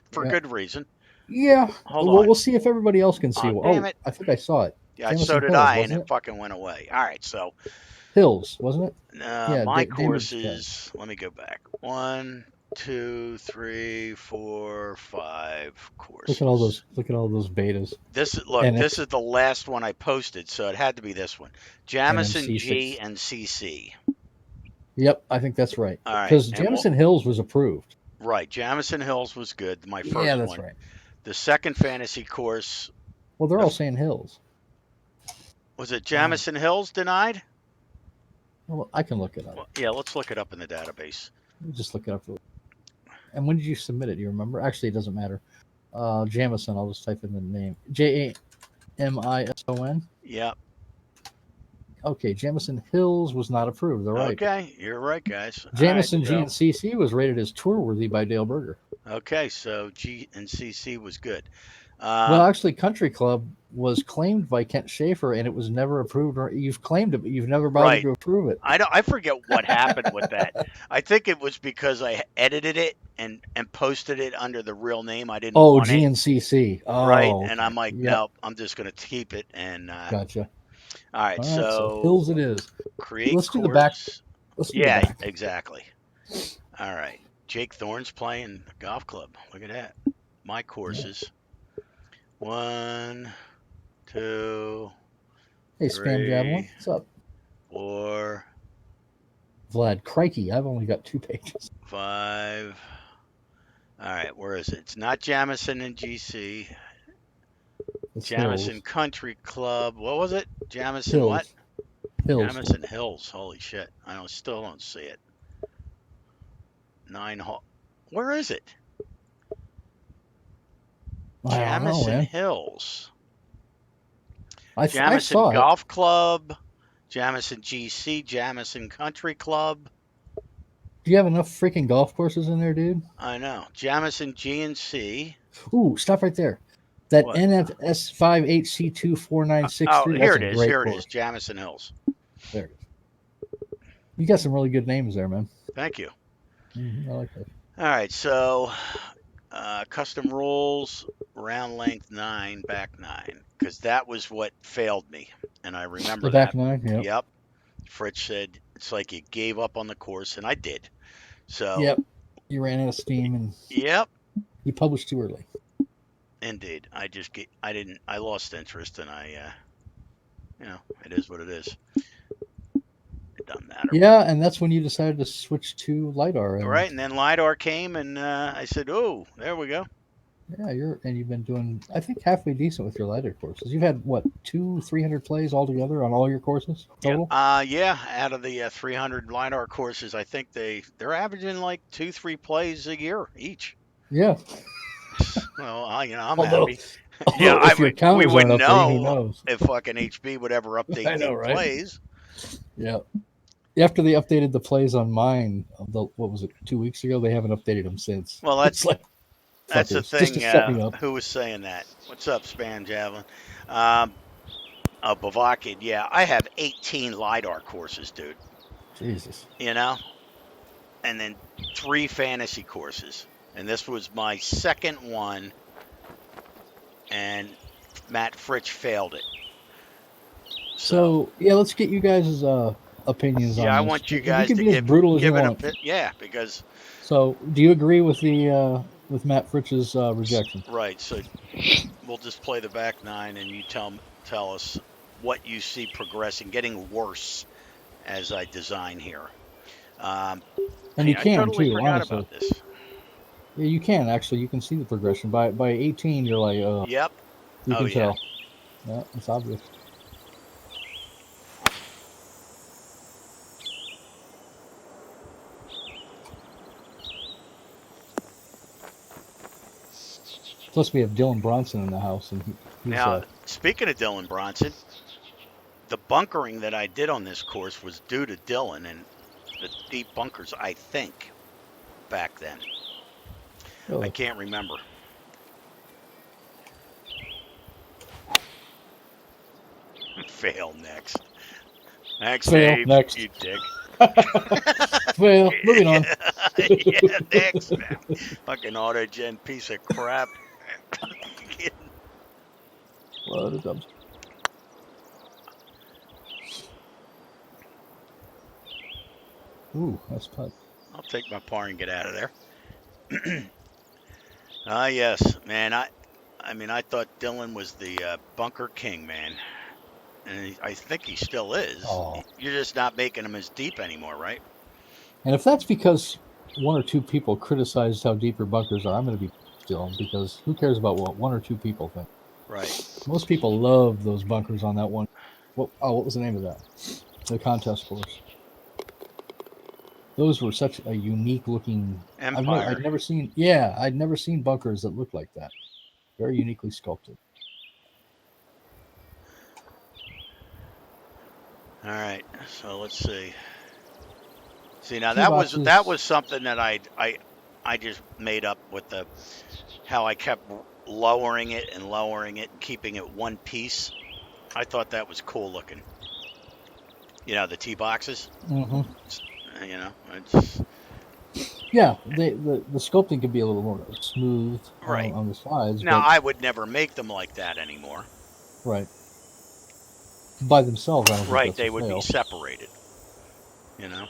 reason. Yeah. Hold on. We'll see if everybody else can see. Damn it. I think I saw it. Yeah, so Jamison did Hills, I, and wasn't it it? fucking went away. All right, so Hills, wasn't it? Yeah, my David's cat. courses. Let me go back. One, two, three, four, five courses. Look at all those betas. This is the last one I posted, so it had to be this one. Jamison G NMC6. and CC. Yep, I think that's right. All right, Because Jamison Hills was approved. right. Jamison Hills was good, my Yeah, first that's one. right. The second fantasy course, Well, they're all saying Hills. was it Jamison Hills denied? Well, I can look it up. Well, yeah, let's look it up in the database. Let me just look it up. And when did you submit it? Do you remember? Actually, it doesn't matter. Jamison, I'll just type in the name. Jamison. Yep. Okay, Jamison Hills was not approved. They're right. Okay, you're right, guys. Jamison All G right, and CC was rated as tour worthy by Dale Berger. okay, so G and CC was good. Well, actually, Country Club was claimed by Kent Schaefer, and it was never approved. Or you've claimed it, but you've never bothered right. to approve it. I forget what happened with that. I think it was because I edited it and posted it under the real name. I didn't Oh, want it. GNCC. Oh, Right, okay. and I'm like, Yep. nope, I'm just gonna keep it. And Gotcha. all right, So Hills it is. create Let's course. do the back. Let's do Yeah, the back. exactly. All right, Jake Thorne's playing the golf club. Look at that. My courses. 1, 2, Hey, Spam Javelin. 3, What's up? 4, Vlad, crikey, I've only got 2 pages. 5. All right, where is it? It's not Jamison and GC. It's Jamison Hills. Country Club. What was it? Jamison Hills. what? Hills. Jamison Hills. Holy shit. Still don't see it. 9 hole. Where is it? Jamison Hills. Jamison saw Golf Club. Jamison GC. Jamison Country Club. Do you have enough freaking golf courses in there, dude? I know. Jamison GNC. Ooh, stop right there. That What? NFS5HC24963. Oh, here it that's a is. great Here it course. is. Jamison Hills. There it is. You got some really good names there, man. Thank you. I like that. All right, so custom rules, round length 9, back 9, because that was what failed me, and I remember The back that. 9, yep. Yep. Fritz said it's like you gave up on the course, and I did. So. Yep. You ran out of steam, and. Yep. You published too early. Indeed. I lost interest, and it is what it is. It doesn't matter. Yeah, and that's when you decided to switch to Lidar. Right, and then Lidar came, and I said, "Oh, there we go." Yeah, you've been doing, I think, halfway decent with your Lidar courses. You've had what 300 plays altogether on all your courses total? Yeah. Out of the 300 Lidar courses, I think they're averaging like 2-3 plays a year each. Yeah. Well, I'm happy. Yeah, we wouldn't know if fucking HB would ever update the plays. Yeah. After they updated the plays on mine, what was it, 2 weeks ago? They haven't updated them since. Well, that's the thing. Just to set me up. Who was saying that? What's up, Spam Javelin? Bavakid. Yeah, I have 18 Lidar courses, dude. Jesus. And then 3 fantasy courses. And this was my second one, and Matt Fritsch failed it. So yeah, let's get you guys' opinions on this. Yeah, I want you guys to give brutal as you want. Yeah, because. So, do you agree with the with Matt Fritsch's rejection? Right. So we'll just play the back 9, and you tell us what you see progressing, getting worse as I design here. And you can I totally too. Forgot honestly. about this. Yeah, you can actually. You can see the progression. By 18, you're like, yep. You can tell. Yeah, it's obvious. Plus, we have Dylan Bronson in the house, and he's now. Speaking of Dylan Bronson, the bunkering that I did on this course was due to Dylan and the deep bunkers. I think back then. Really? I can't remember. Fail next. Next, Fail Dave, next. You dick. Well, moving on. Yeah, next. Fucking autogen piece of crap. What a dumb. Ooh, that's putt. I'll take my par and get out of there. Ah, yes, man. I mean, I thought Dylan was the bunker king, man, and I think he still is. Oh, You're just not making him as deep anymore, right? and if that's because one or two people criticized how deep your bunkers are, I'm going to be still because who cares about what one or two people think? Right. Most people love those bunkers on that one. What was the name of that? The contest course. Those were such a unique looking. I'd Empire. never seen. Yeah, I'd never seen bunkers that looked like that. Very uniquely sculpted. All right. So let's see. See, now Tee that boxes. was something that I just made up with the how I kept lowering it and keeping it one piece. I thought that was cool looking. The tee boxes. Mm-hmm. You know, it's Yeah, the sculpting can be a little more smooth right. on the sides, Now but I would never make them like that anymore. right by themselves, I don't think Right, that's a they would be fail. separated. You know.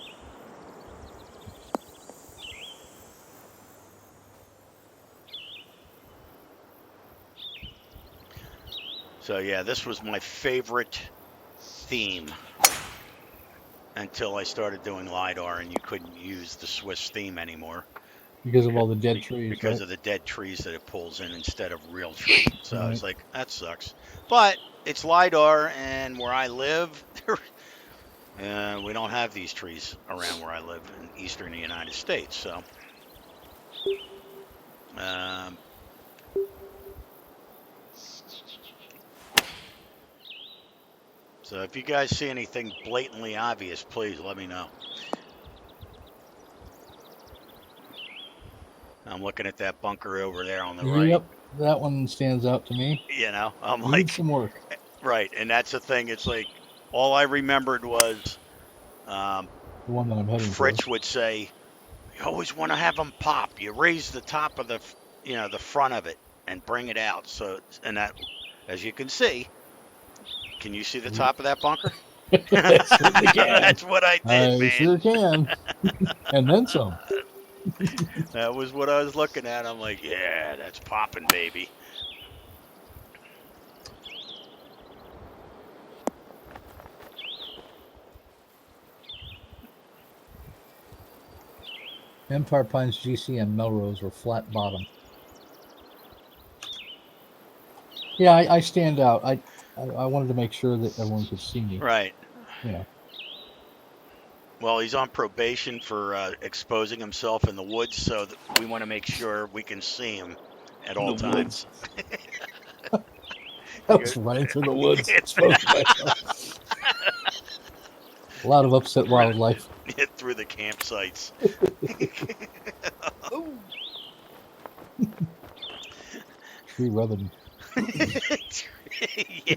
So yeah, this was my favorite theme until I started doing lidar, and you couldn't use the Swiss theme anymore Because of all the dead trees, because right? of the dead trees that it pulls in instead of real trees. So I was Right. like, that sucks. But it's lidar, and where I live, we don't have these trees around where I live in eastern United States. Um, so if you guys see anything blatantly obvious, please let me know. I'm looking at that bunker over there on the right. Yep, that one stands out to me. I'm Needs like, some work. right. And that's the thing. It's like all I remembered was um, The one that I'm heading towards. Fritz would say, you always want to have them pop. You raise the top of the front of it and bring it out. So, and that, as you can see, can you see the top of that bunker? I certainly can. That's what I did, I man. sure can, and then some. That was what I was looking at. I'm like, yeah, that's popping, baby. Empire Pines, GC, and Melrose were flat bottom. Yeah, I stand out. I wanted to make sure that everyone could see me. Right. You know. Well, he's on probation for exposing himself in the woods, so we want to make sure we can see him at In all the woods. times. I was running through the woods, exposing myself. A lot of upset Running wildlife. through the campsites. Oh. Tree rubbing. Yeah.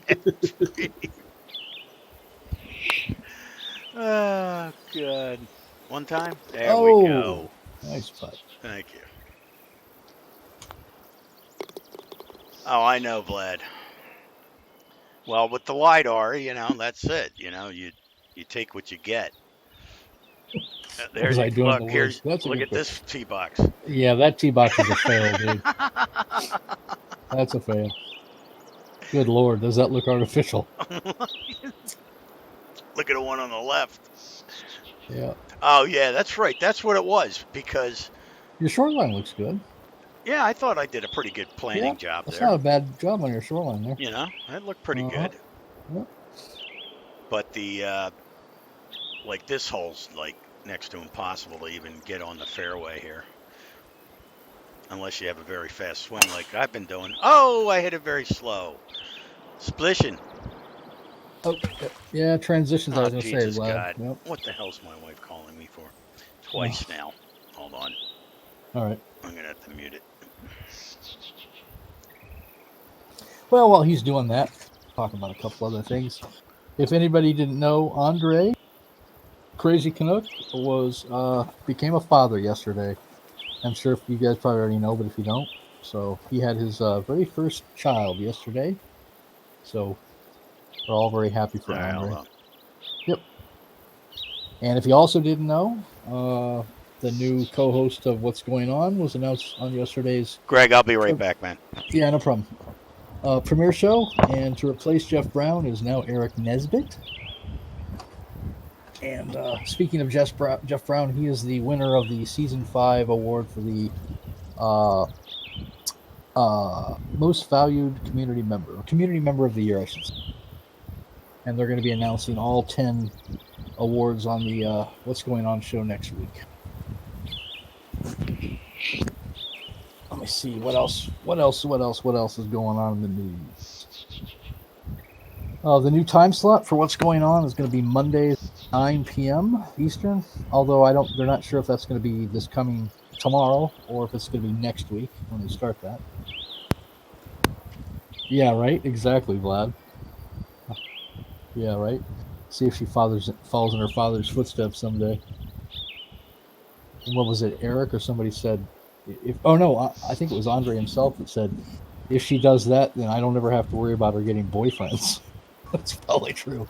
Oh, God. One time? There we Oh, go. nice putt. Thank you. Oh, I know, Vlad. Well, with the LiDAR, that's it. You take what you get. What There was you I doing in look. the woods? Here's That's a look good at question. this tee box. Yeah, that tee box is a fail, dude. That's a fail. Good lord, does that look artificial? Look at the one on the left. Yeah. Oh yeah, that's right. That's what it was. Because Your shoreline looks good. yeah, I thought I did a pretty good Yeah, planning job that's there. not a bad job on your shoreline there. That looked pretty Uh-huh. good. Yep. But the like this hole's like next to impossible to even get on the fairway here. Unless you have a very fast swing like I've been doing. Oh, I hit it very slow. Splishing. Oh, yeah, transitions I Oh, was going to say, Jesus Vlad. God. Yep. What the hell's my wife calling me for? Oh, Twice now. Hold on. all right. I'm going to have to mute it. Well, while he's doing that, talk about a couple other things. If anybody didn't know, Andre, Crazy Canuck, was became a father yesterday. I'm sure if you guys probably already know, but if you don't, so he had his very first child yesterday. So we're all very happy All for right, hold Andre. on. Yep. And if you also didn't know, The new co-host of What's Going On was announced on yesterday's. Greg, I'll be right back, man. Yeah, no problem. Premiere show, and to replace Jeff Brown is now Eric Nesbitt. And speaking of Jeff Brown, he is the winner of the season 5 award for the most valued community member of the year, I should say. And they're going to be announcing all 10 awards on the What's Going On show next week. Let me see what else is going on in the news. The new time slot for What's Going On is going to be Mondays 9 p.m. Eastern. Although they're not sure if that's going to be this coming tomorrow or if it's going to be next week when they start that. Yeah, right. Exactly, Vlad. Yeah, right. See if she falls in her father's footsteps someday. And what was it, Eric or somebody said? I think it was Andre himself that said, if she does that, then I don't ever have to worry about her getting boyfriends. That's probably true.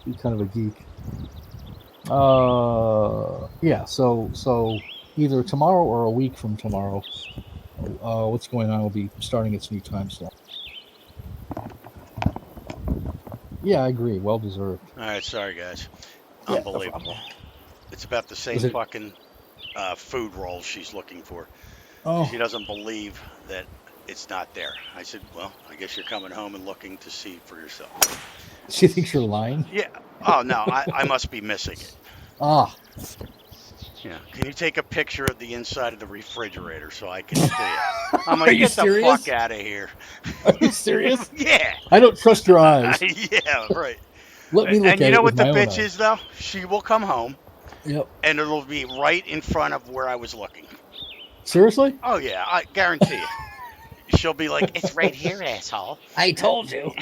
She's kind of a geek. Yeah. So either tomorrow or a week from tomorrow, What's Going On will be starting its new time slot. Yeah, I agree. Well deserved. All right, sorry guys. Yeah, Unbelievable. It's about the same fucking food roll she's looking for. Oh, She doesn't believe that it's not there. I said, well, I guess you're coming home and looking to see for yourself. she thinks you're lying. Yeah. Oh no, I must be missing it. Ah. Yeah. Can you take a picture of the inside of the refrigerator so I can see it? I'm like, Are you get the serious? fuck out of here. Are you serious? Yeah. I don't trust your eyes. Yeah, right. Let me look And at you know it what with the my own bitch eyes. is though? She will come home. Yep. And it'll be right in front of where I was looking. Seriously? Oh yeah, I guarantee it. She'll be like, "It's right here, asshole." I told you.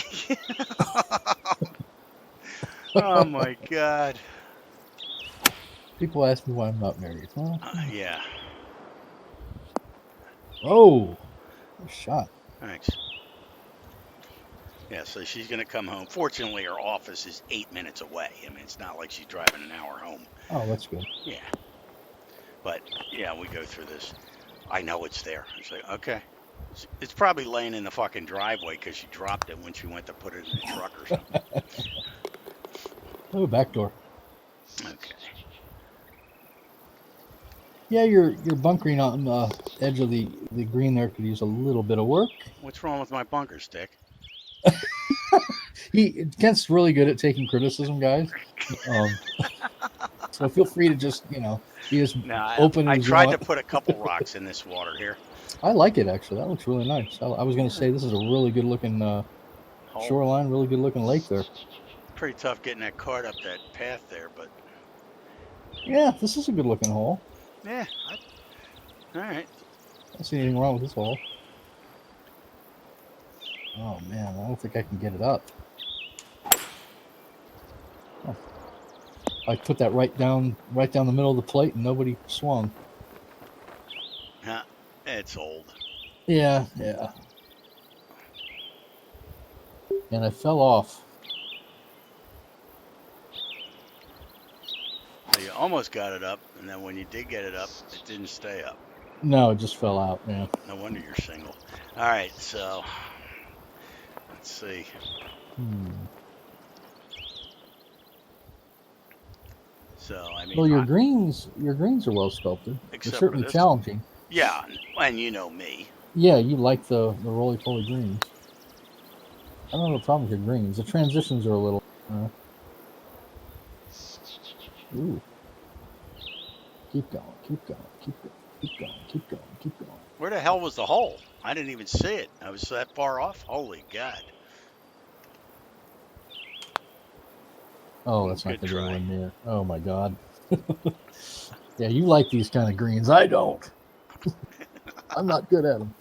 Oh my god. People ask me why I'm not married. Huh? Yeah. Oh, shot. Thanks. Yeah, so she's gonna come home. Fortunately, her office is 8 minutes away. I mean, it's not like she's driving an hour home. Oh, that's good. Yeah. But yeah, we go through this. I know it's there. It's like, okay. It's probably laying in the fucking driveway because she dropped it when she went to put it in the truck or something. Oh, back door. Okay. Yeah, you're bunkering on the edge of the green there could use a little bit of work. What's wrong with my bunker stick? Kent's really good at taking criticism, guys. So feel free to just be as open I as you tried want. to put a couple rocks in this water here. I like it actually. That looks really nice. I was going to say this is a really good looking shoreline, really good looking lake there. Pretty tough getting that cart up that path there, but yeah, this is a good looking hole. Yeah. All right. I don't see anything wrong with this hole. Oh man, I don't think I can get it up. Oh. I put that right down the middle of the plate, and nobody swung. Huh. It's old. Yeah. And I fell off. So you almost got it up, and then when you did get it up, it didn't stay up. No, it just fell out. Yeah. No wonder you're single. All right, so let's see. So I mean, well, your greens are well sculpted. They're certainly challenging. Yeah, and you know me. Yeah, you like the roly-poly greens. I don't have a problem with your greens. The transitions are a little. Ooh. Keep going. Where the hell was the hole? I didn't even see it. I was that far off. Holy God. Oh, that's not going to go in there. Oh my God. Yeah, you like these kind of greens. I don't. I'm not good at them.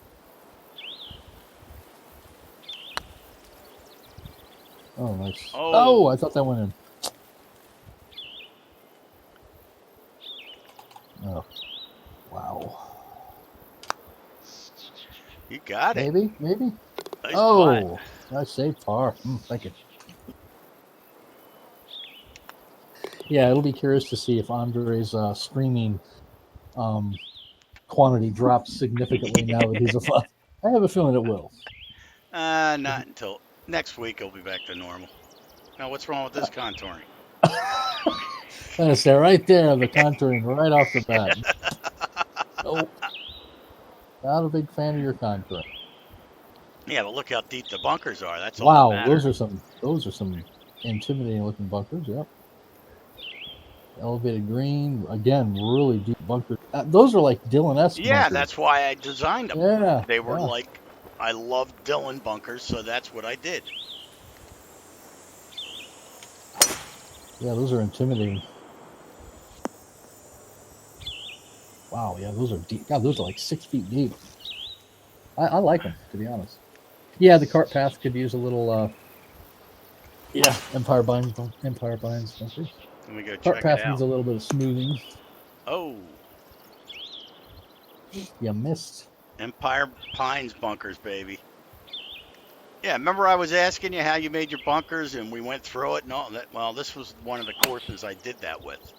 Oh, nice. Oh, I thought that went in. Oh, wow. You got it. Maybe. Nice I saved par. Thank you. Yeah, it'll be curious to see if Andre's streaming quantity drops significantly now that he's a father. I have a feeling it will. Not until next week. He'll be back to normal. Now, what's wrong with this contouring? That's that right there, the contouring right off the bat. Nope, not a big fan of your contouring. Yeah, but look how deep the bunkers are. That's all that Wow, matters. those are some intimidating looking bunkers. Yep. Elevated green again, really deep bunkers. Those are like Dylan-esque Yeah, bunkers. that's why I designed them. Yeah, They were yeah, like, I love Dylan bunkers, so that's what I did. yeah. Those are intimidating. Wow, yeah, those are deep. God, those are like 6 feet deep. I like them, to be honest. Yeah, the cart path could use a little. Yeah, Empire Binds bunkers. Let me go Cart check it path needs out. a little bit of smoothing. Oh, You missed. Empire Pines bunkers, baby. Yeah, remember I was asking you how you made your bunkers and we went through it and all that? Well, this was one of the courses I did that with.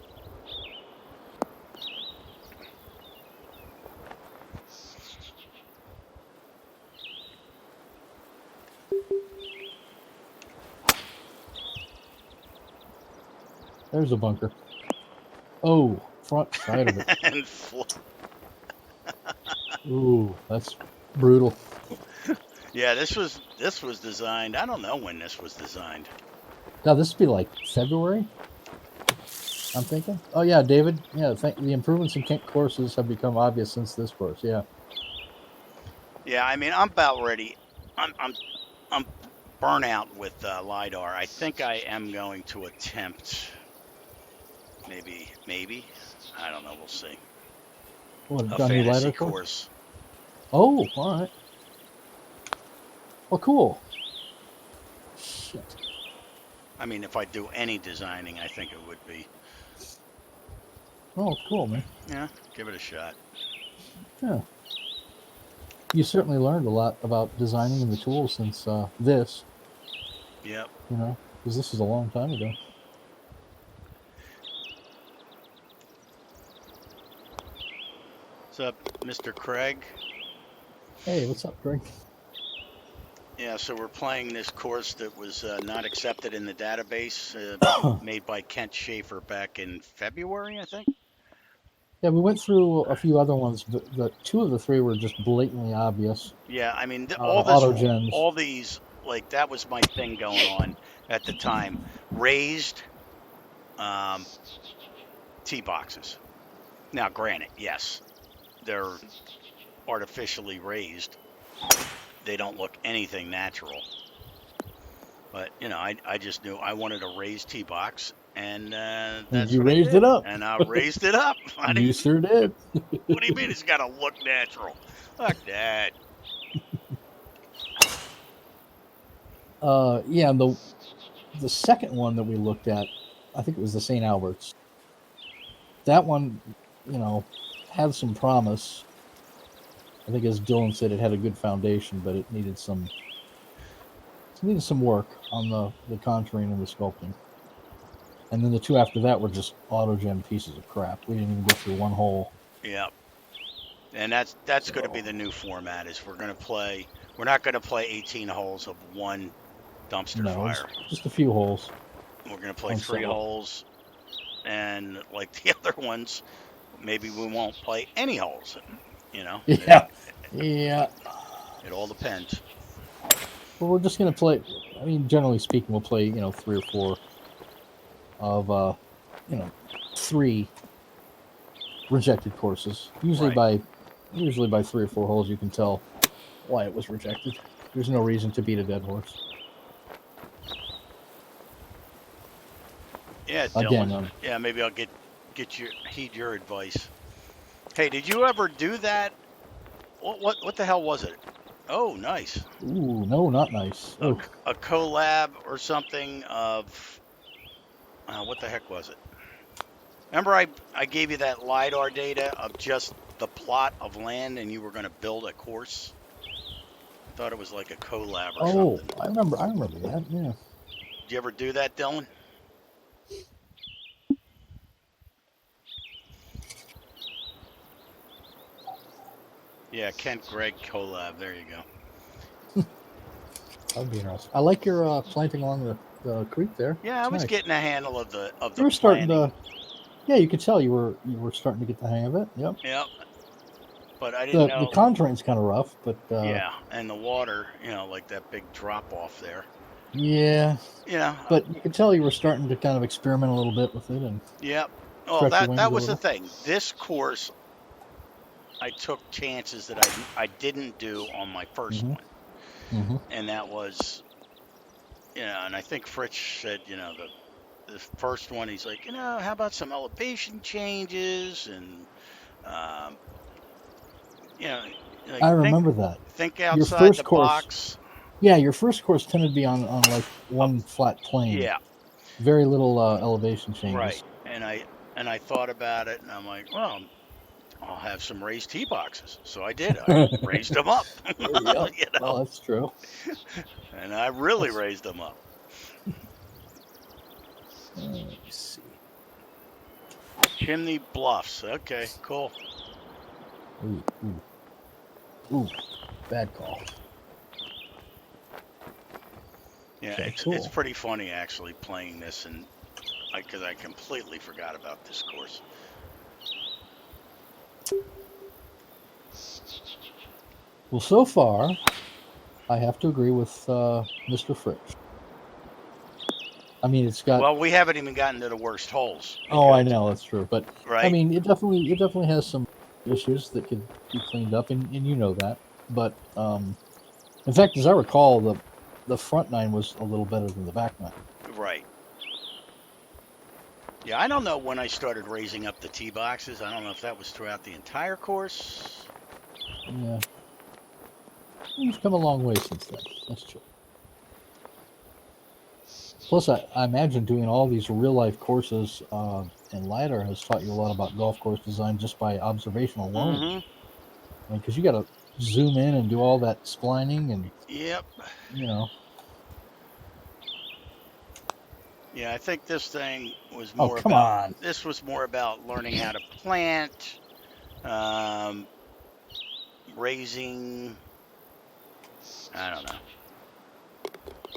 There's a bunker. Oh, front side of it. and Ooh, that's brutal. yeah, this was designed. I don't know when this was designed. Now this would be like February. I'm thinking. Oh yeah, David. Yeah, the improvements in Kent courses have become obvious since this course. Yeah. Yeah, I mean, I'm about ready. I'm burnout with lidar. I think I am going to attempt maybe I don't know. We'll see. What, A a new fantasy lidar course? course. Oh, all right. Well, cool. Shit. I mean, if I do any designing, I think it would be. Oh, cool, man. Yeah, give it a shot. Yeah. You certainly learned a lot about designing and the tools since this. Yep. You know, because this is a long time ago. What's up, Mr. Craig? Hey, what's up, Greg? Yeah, so we're playing this course that was not accepted in the database, made by Kent Schaefer back in February, I think. Yeah, we went through a few other ones, but the two of the three were just blatantly obvious. Yeah, I mean, Auto gens. all these, like that was my thing going on at the time. Raised tee boxes. Now, granted, yes, they're artificially raised. They don't look anything natural. But you know, I just knew I wanted a raised tee box, and that's You what I raised did. it up. And I raised it up. You sure did. What do you mean it's got to look natural? Look that. Yeah, and the second one that we looked at, I think it was the St. Albert's. That one, you know, had some promise. I think, as Dylan said, it had a good foundation, but it needed some work on the contouring and the sculpting. And then the two after that were just autogen pieces of crap. We didn't even get through one hole. Yep. And that's going to be the new format. Is we're not going to play 18 holes of one dumpster fire. Just a few holes. We're going to play 3 holes, and like the other ones, maybe we won't play any holes. You know. Yeah. Yeah. It all depends. Well, we're just going to play. I mean, generally speaking, we'll play 3 or 4 of 3 rejected courses. Usually by 3 or 4 holes, you can tell why it was rejected. There's no reason to beat a dead horse. Yeah, Dylan. Yeah, maybe I'll heed your advice. Hey, did you ever do that? What the hell was it? Oh, nice. Ooh, no, not nice. A collab or something of what the heck was it? Remember I gave you that LiDAR data of just the plot of land and you were going to build a course? I thought it was like a collab or something. I remember that, yeah. Did you ever do that, Dylan? Yeah, Kent Greg collab. There you go. That'd be interesting. I like your planting along the creek there. Yeah, I It's was nice. getting a handle of You the were starting planning. to. Yeah, you could tell you were starting to get the hang of it. Yep. Yep, but I didn't The know. contouring's kind of rough, but Yeah, and the water, like that big drop off there. yeah. Yeah, But you could tell you were starting to kind of experiment a little bit with it and yep. Well, stretch your that wings a was the little. thing. This course, I took chances that I didn't do on my first Hmm. one, Hmm. and that was, and I think Fritz said, the first one, he's like, how about some elevation changes and, um, you know, like I think remember that. think Your outside the first course, box. yeah, your first course tended to be on like Uh, one flat plane, yeah, very little elevation right. changes. And I thought about it, and I'm like, well, I'll have some raised tee boxes. So I did. I Yep. raised them up, you know, Well, that's true. and I really That's, raised them up. let me see. Chimney Bluffs. Okay, cool. Ooh, ooh, ooh, bad call. Yeah, Okay, it's cool. pretty funny actually playing this, and because I completely forgot about this course. Well, so far, I have to agree with Mr. Fritz. I mean, it's got. Well, we haven't even gotten to the worst holes Oh, I because, know that's true, but I right? mean, it definitely has some issues that could be cleaned up, and you know that. But in fact, as I recall, the front nine was a little better than the back nine. Right. Yeah, I don't know when I started raising up the tee boxes. I don't know if that was throughout the entire course. Yeah, you've come a long way since then. That's true. Plus, I imagine doing all these real life courses in Lidar has taught you a lot about golf course design just by observation alone. Mm-hmm. I mean, because you got to zoom in and do all that splining, and Yep. you know. Yeah, I think this thing was Oh, more come about on. this was more about learning how to plant, um, raising. I don't know.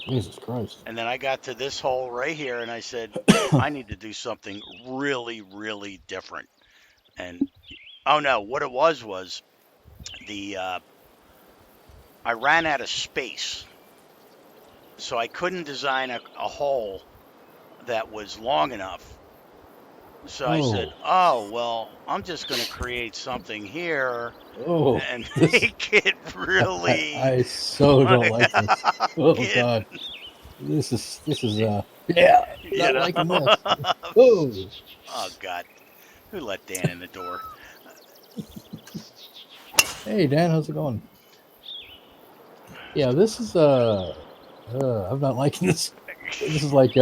Jesus Christ. And then I got to this hole right here, and I said, I need to do something really, really different. And oh no, what it was the I ran out of space, so I couldn't design a hole that was long enough. So I said, Oh, oh well, I'm just going to create something here oh, and this. make it I, really I so don't like this. Oh get, God, this is yeah, you not know. liking this. Oh, Oh God, who let Dan in the door? hey Dan, how's it going? Yeah, this is I'm not liking this. This is like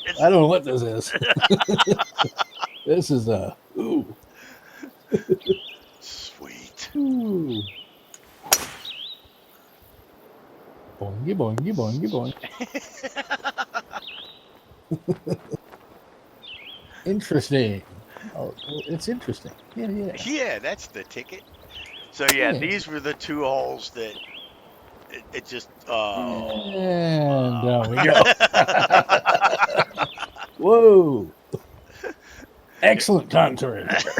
It's I don't know what this is. This is ooh sweet. ooh boingy boingy boingy boing. Interesting. Oh, well, it's interesting. Yeah, yeah, Yeah, that's the ticket. So yeah, yeah. these were the two holes that it just And down we go. Whoa! Excellent contouring there.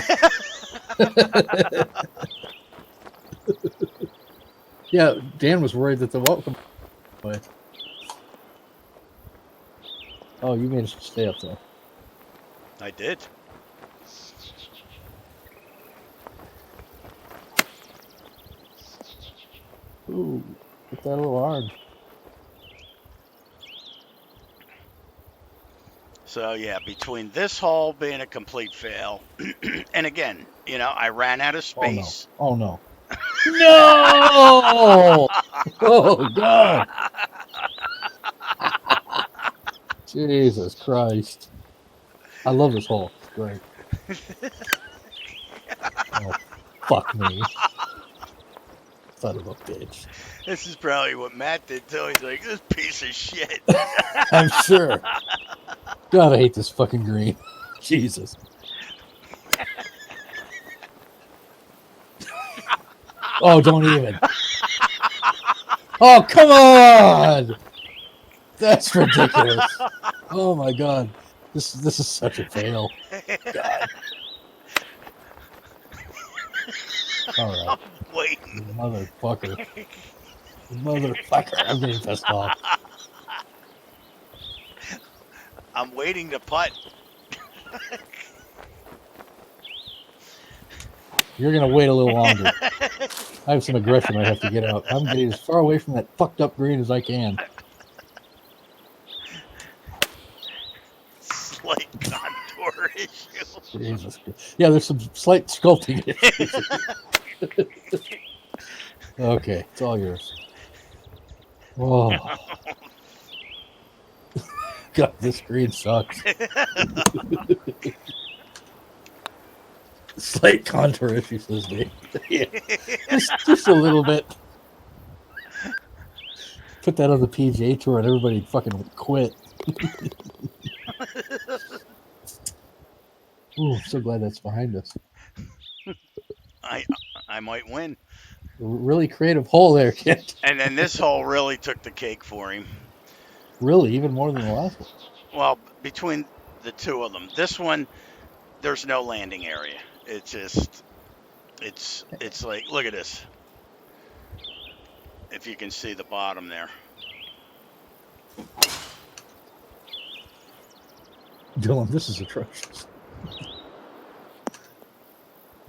Yeah, Dan was worried that the welcome. Oh, you managed to stay up there. I did. Ooh, hit that a little hard. So yeah, between this hole being a complete fail, and again, I ran out of Oh no! space. Oh no! No! Oh God! Jesus Christ! I love this hole. It's great. Oh, fuck me! Son of a bitch. This is probably what Matt did too. He's like, this piece of shit. I'm sure. God, I hate this fucking green. Jesus. Oh, don't even. Oh, come on! That's ridiculous. Oh my god, this is such a fail. God. All right, I'm waiting. motherfucker, I'm getting pissed off. I'm waiting to putt. You're gonna wait a little longer. I have some aggression I have to get out. I'm getting as far away from that fucked up green as I can. Slight contour issue. Jesus. Yeah, there's some slight sculpting issues. Okay, it's all yours. Oh god, this green sucks. Slight contour issues, says Dave. Yeah, just a little bit. Put that on the PGA Tour and everybody fucking quit. Ooh, I'm so glad that's behind us. I I might win. Really creative hole there, kid. And then this hole really took the cake for him. Really, even more than the last one. Well, between the two of them, this one there's no landing area. It's just it's like look at this. If you can see the bottom there. Dylan, this is atrocious.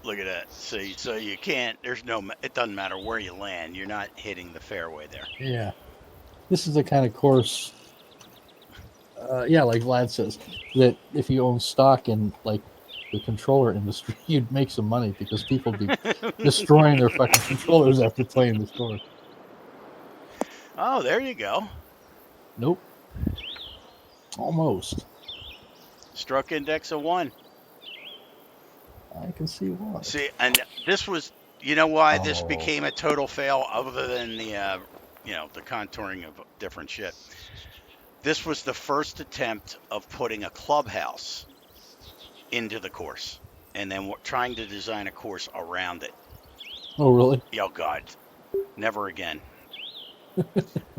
Look at that. See, so you can't. There's no. It doesn't matter where you land. You're not hitting the fairway there. Yeah, this is the kind of course. Yeah, like Vlad says, that if you own stock in like the controller industry, you'd make some money because people be destroying their fucking controllers after playing this course. Oh, there you go. Nope. Almost. Stroke index of 1. I can see why. See, and this was. You know why this Oh. became a total fail, other than the the contouring of different shit. This was the first attempt of putting a clubhouse into the course, and then trying to design a course around it. Oh, really? Oh God, never again.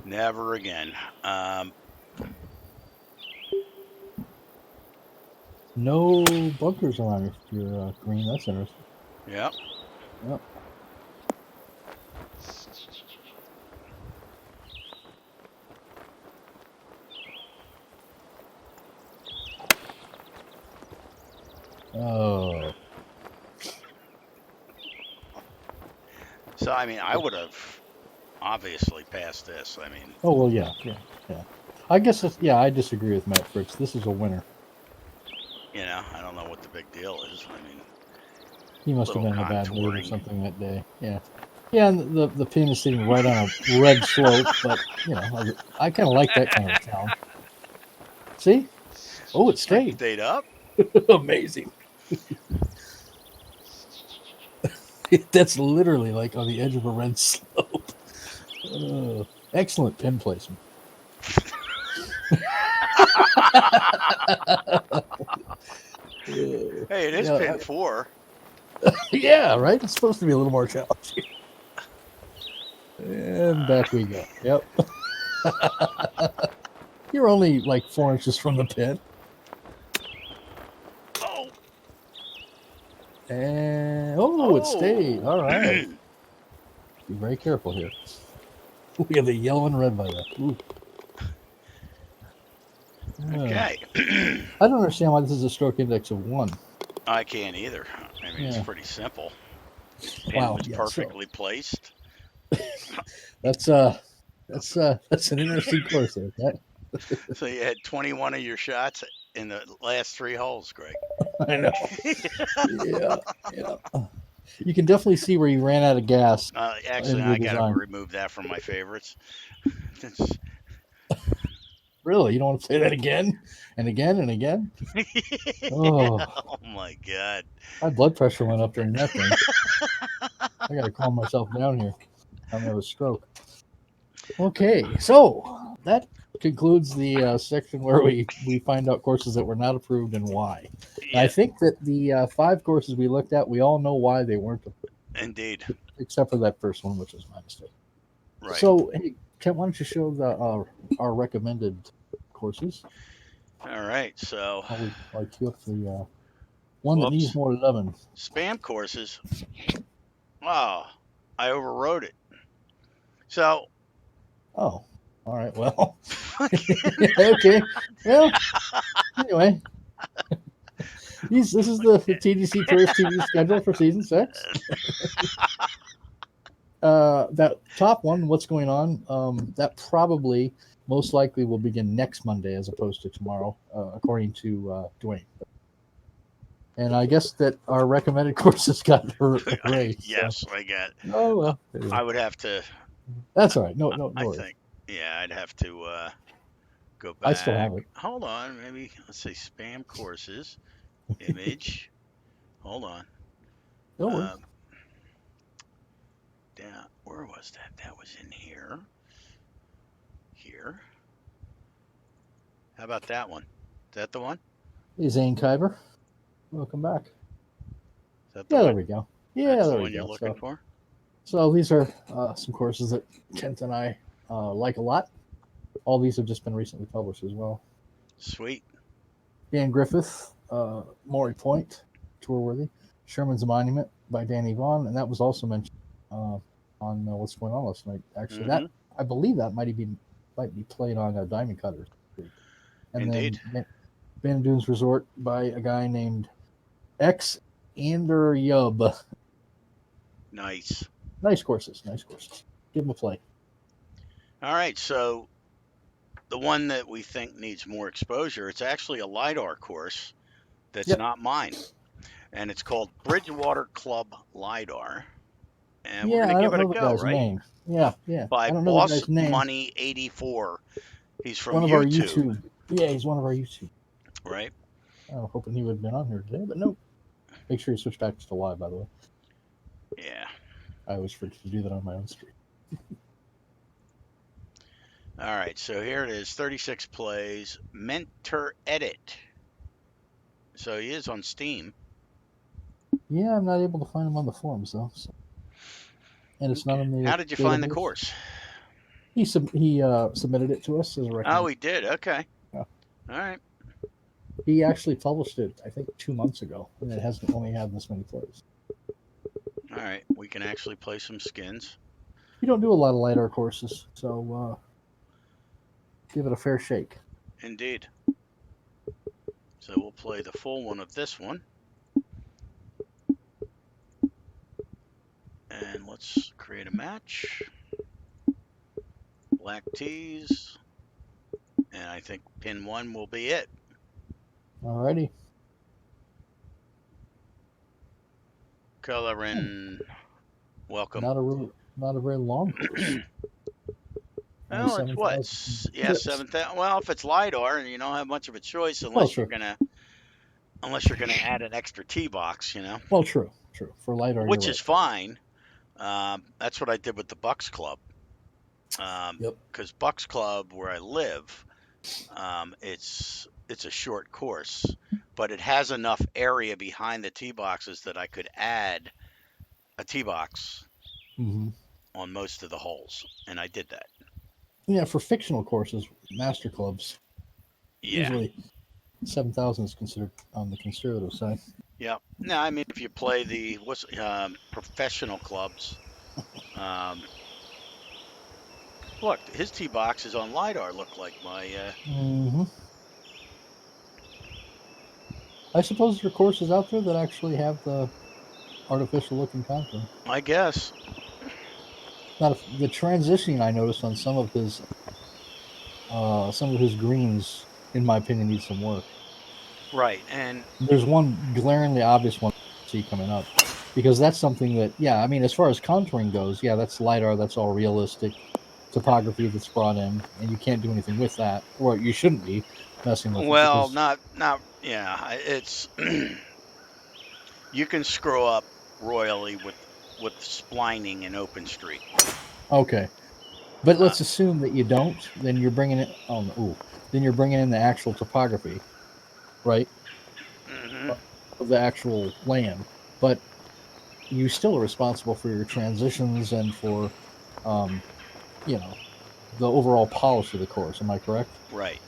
Never again. No bunkers around your green. That's interesting. Yep. Yep. Oh. So I mean, I would have obviously passed this. I mean. Oh well, yeah. I guess I disagree with Matt Fritz. This is a winner. I don't know what the big deal is. I mean, He must have been in a bad mood or contouring. something that day. Yeah. Yeah, and the pin is sitting right on a red slope, but I kind of like that kind of challenge. See? Oh, it stayed. Stayed up. Amazing. That's literally like on the edge of a red slope. Excellent pin placement. Hey, it is pin 4. Yeah, right? It's supposed to be a little more challenging. And back we go. Yep. You're only like 4 inches from the pin. Oh. And it stayed. All right. Be very careful here. We have the yellow and red by that. Ooh. Okay. I don't understand why this is a stroke index of 1. I can't either. I mean, it's pretty simple. Pin was perfectly placed. That's an interesting course there. That. So you had 21 of your shots in the last 3 holes, Greg. I know. Yeah. You can definitely see where you ran out of gas. Actually, I got to remove that from my favorites. Really? You don't want to say that again and again and again? Oh my God. My blood pressure went up during that thing. I got to calm myself down here. I'm going to have a stroke. Okay, so that concludes the section where we find out courses that were not approved and why. Yeah. I think that the 5 courses we looked at, we all know why they weren't approved. Indeed. except for that first one, which was my mistake. Right. So, hey, Kent, why don't you show our recommended courses? All right. So, I'll queue up the one that needs whoops. more loving. Spam courses. Oh, I overrode it. So, Oh, all right. Well, okay. Well, anyway, this is the TDC Tourist TV schedule for season 6. That top one, what's going on? That probably most likely will begin next Monday as opposed to tomorrow, according to Dwayne. And I guess that our recommended courses got raised. yes, So. I got. Oh well, I would have to. that's all right. No I worries. think. Yeah, I'd have to go I still back. have it. Hold on. Maybe let's say spam courses. Image. Hold on. No worries. Um, down. Where was that? That was in here. Here. How about that one? Is that the one? Hey, Zane Kyber, welcome back. Is that the Yeah, there one? we go. Yeah, That's the there we one you're go. looking for? So these are some courses that Kent and I like a lot. All these have just been recently published as well. Sweet. Dan Griffith, Maury Point, tour worthy. Sherman's Monument by Danny Vaughn, and that was also mentioned on What's Going On last night. Actually, that I believe that might be played on Diamond Cutters. And Indeed. then Van Dunes Resort by a guy named X Ander Yub. Nice. Nice courses. Give them a play. All right. So the one that we think needs more exposure, it's actually a LiDAR course that's not mine. And it's called Bridgewater Club Lidar. And we're Yeah, going to I give don't it a know the go, guy's right? name. Yeah. By I don't know the guy's name. BossMoney84. He's from One of our YouTube. YouTube. Yeah, he's one of our YouTube. Right. I was hoping he would have been on here today, but no. Make sure you switch back to live, by the way. Yeah. I always forget to do that on my own stream. All right. So here it is 36 plays, Mentor Edit. So he is on Steam. Yeah, I'm not able to find him on the forums, though. So. And it's not in the. How did you find the course? He submitted it to us as a recommendation. Oh, he did. Okay. Yeah. All right. He actually published it, I think, 2 months ago, and it hasn't only had this many plays. All right. We can actually play some skins. You don't do a lot of LiDAR courses, so give it a fair shake. Indeed. So we'll play the full one of this one. And let's create a match. Black tees. And I think pin 1 will be it. Alrighty. Color in. Welcome. Not a very long course. Well, it's what? 7,000. Well, if it's LiDAR and you don't have much of a choice unless you're gonna add an extra tee box, you know. Well, true. For LiDAR, which is fine. That's what I did with the Bucks Club. Because Bucks Club, where I live, it's a short course, but it has enough area behind the tee boxes that I could add a tee box on most of the holes, and I did that. Yeah, for fictional courses, master clubs, usually 7,000 is considered on the conservative side. Yeah. No, I mean, if you play the professional clubs, look, his tee boxes on LiDAR look like my. I suppose there are courses out there that actually have the artificial looking contour. I guess. Now, the transitioning I noticed on some of his greens, in my opinion, needs some work. Right, and there's one glaringly obvious one I see coming up, because that's something that, I mean, as far as contouring goes, that's LiDAR, that's all realistic topography that's brought in, and you can't do anything with that, or you shouldn't be messing with it. Well, not it's you can screw up royally with splining in OpenStreet. Okay, but let's assume that you don't. Then you're bringing it. Then you're bringing in the actual topography, right? Of the actual land. But you still are responsible for your transitions and for, um, you know, the overall polish of the course. Am I correct? Right.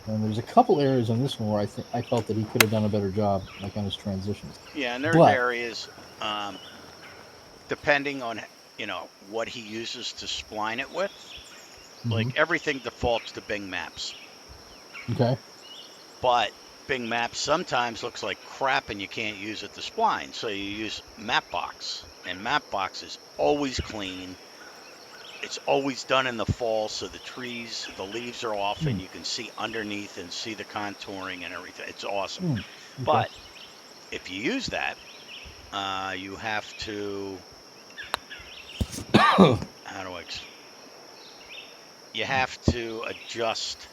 And there's a couple areas in this one where I felt that he could have done a better job, like on his transitions. Yeah, and there's But areas, um, depending on what he uses to spline it with. mhm, Like everything defaults to Bing Maps, okay, but Bing Maps sometimes looks like crap and you can't use it to spline. So you use Mapbox, and Mapbox is always clean. It's always done in the fall, so the trees, the leaves are off, and mm, you can see underneath and see the contouring and everything. It's awesome. mm, okay, But if you use that, you have to how do I you have to adjust.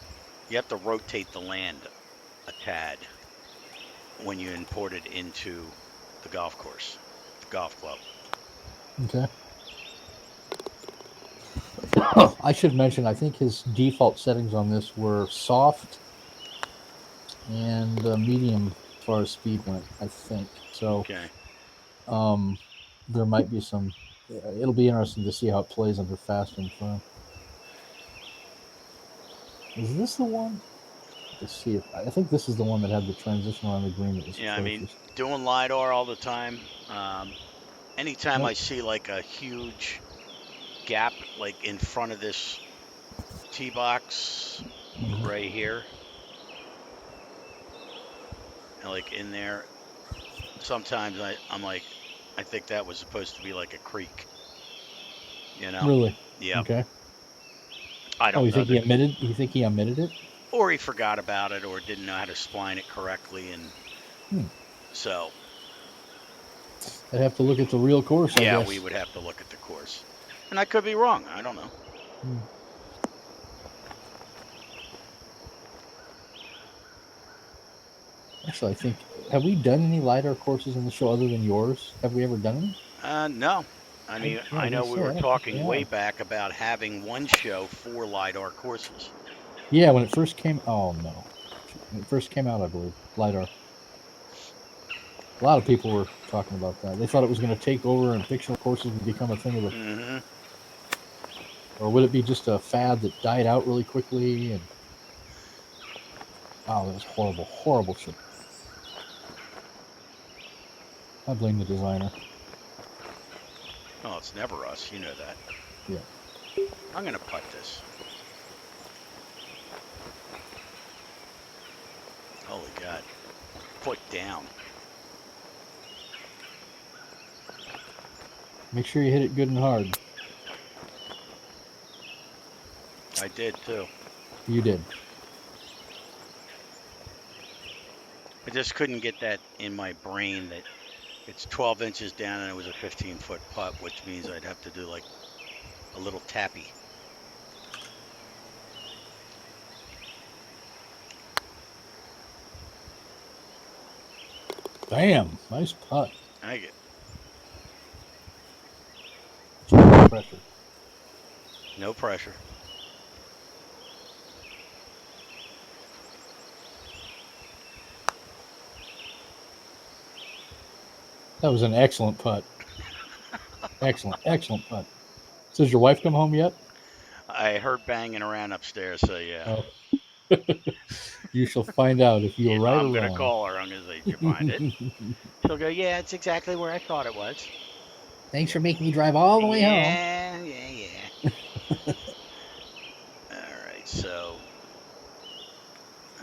You have to rotate the land a tad when you import it into the golf course, the golf club. okay. I should mention, I think his default settings on this were soft and medium as far as speed went. I think so. Okay. Um, there might be some. It'll be interesting to see how it plays under fast and firm. Is this the one? Let's see if I think this is the one that had the transition around the green that was Yeah, I mean, atrocious. doing lidar all the time. Anytime Yep. I see like a huge gap, like in front of this tee box Mhm. right here, and like in there, sometimes I'm like, I think that was supposed to be like a creek, you know? Really? Yep. Okay. I Oh, don't know the, You think he omitted it? or he forgot about it, or didn't know how to spline it correctly, and Hmm. so I'd have to look at the real course, I yeah, we guess. would have to look at the course, and I could be wrong. I don't know. Hmm. Actually, I think have we done any lidar courses in the show other than yours? Have we ever done any? No. I mean, Yeah, I I was gonna know we say were I don't think we talking way have. back about having one show for lidar courses. Yeah, when it first came. Oh no, when it first came out, I believe lidar. A lot of people were talking about that. They thought it was going to take over and fictional courses would become a thing of the, Hmm. or would it be just a fad that died out really quickly? And wow, that was horrible, horrible shit. I blame the designer. Oh, it's never us. You know that. Yeah. I'm gonna putt this. Holy God. Foot down. Make sure you hit it good and hard. I did too. You did. I just couldn't get that in my brain that it's 12 inches down and it was a 15-foot putt, which means I'd have to do like a little tappy. Damn, nice putt. I get Pressure. no pressure. That was an excellent putt. Excellent, excellent putt. So, has your wife come home yet? I heard banging around upstairs, so yeah. Oh, you shall find out if you Yeah, were right or I'm gonna wrong. call her. I'm gonna say, "Did you find it?" She'll go, "Yeah, it's exactly where I thought it was." Thanks for making me drive all the way home. Yeah, yeah, yeah. All right, so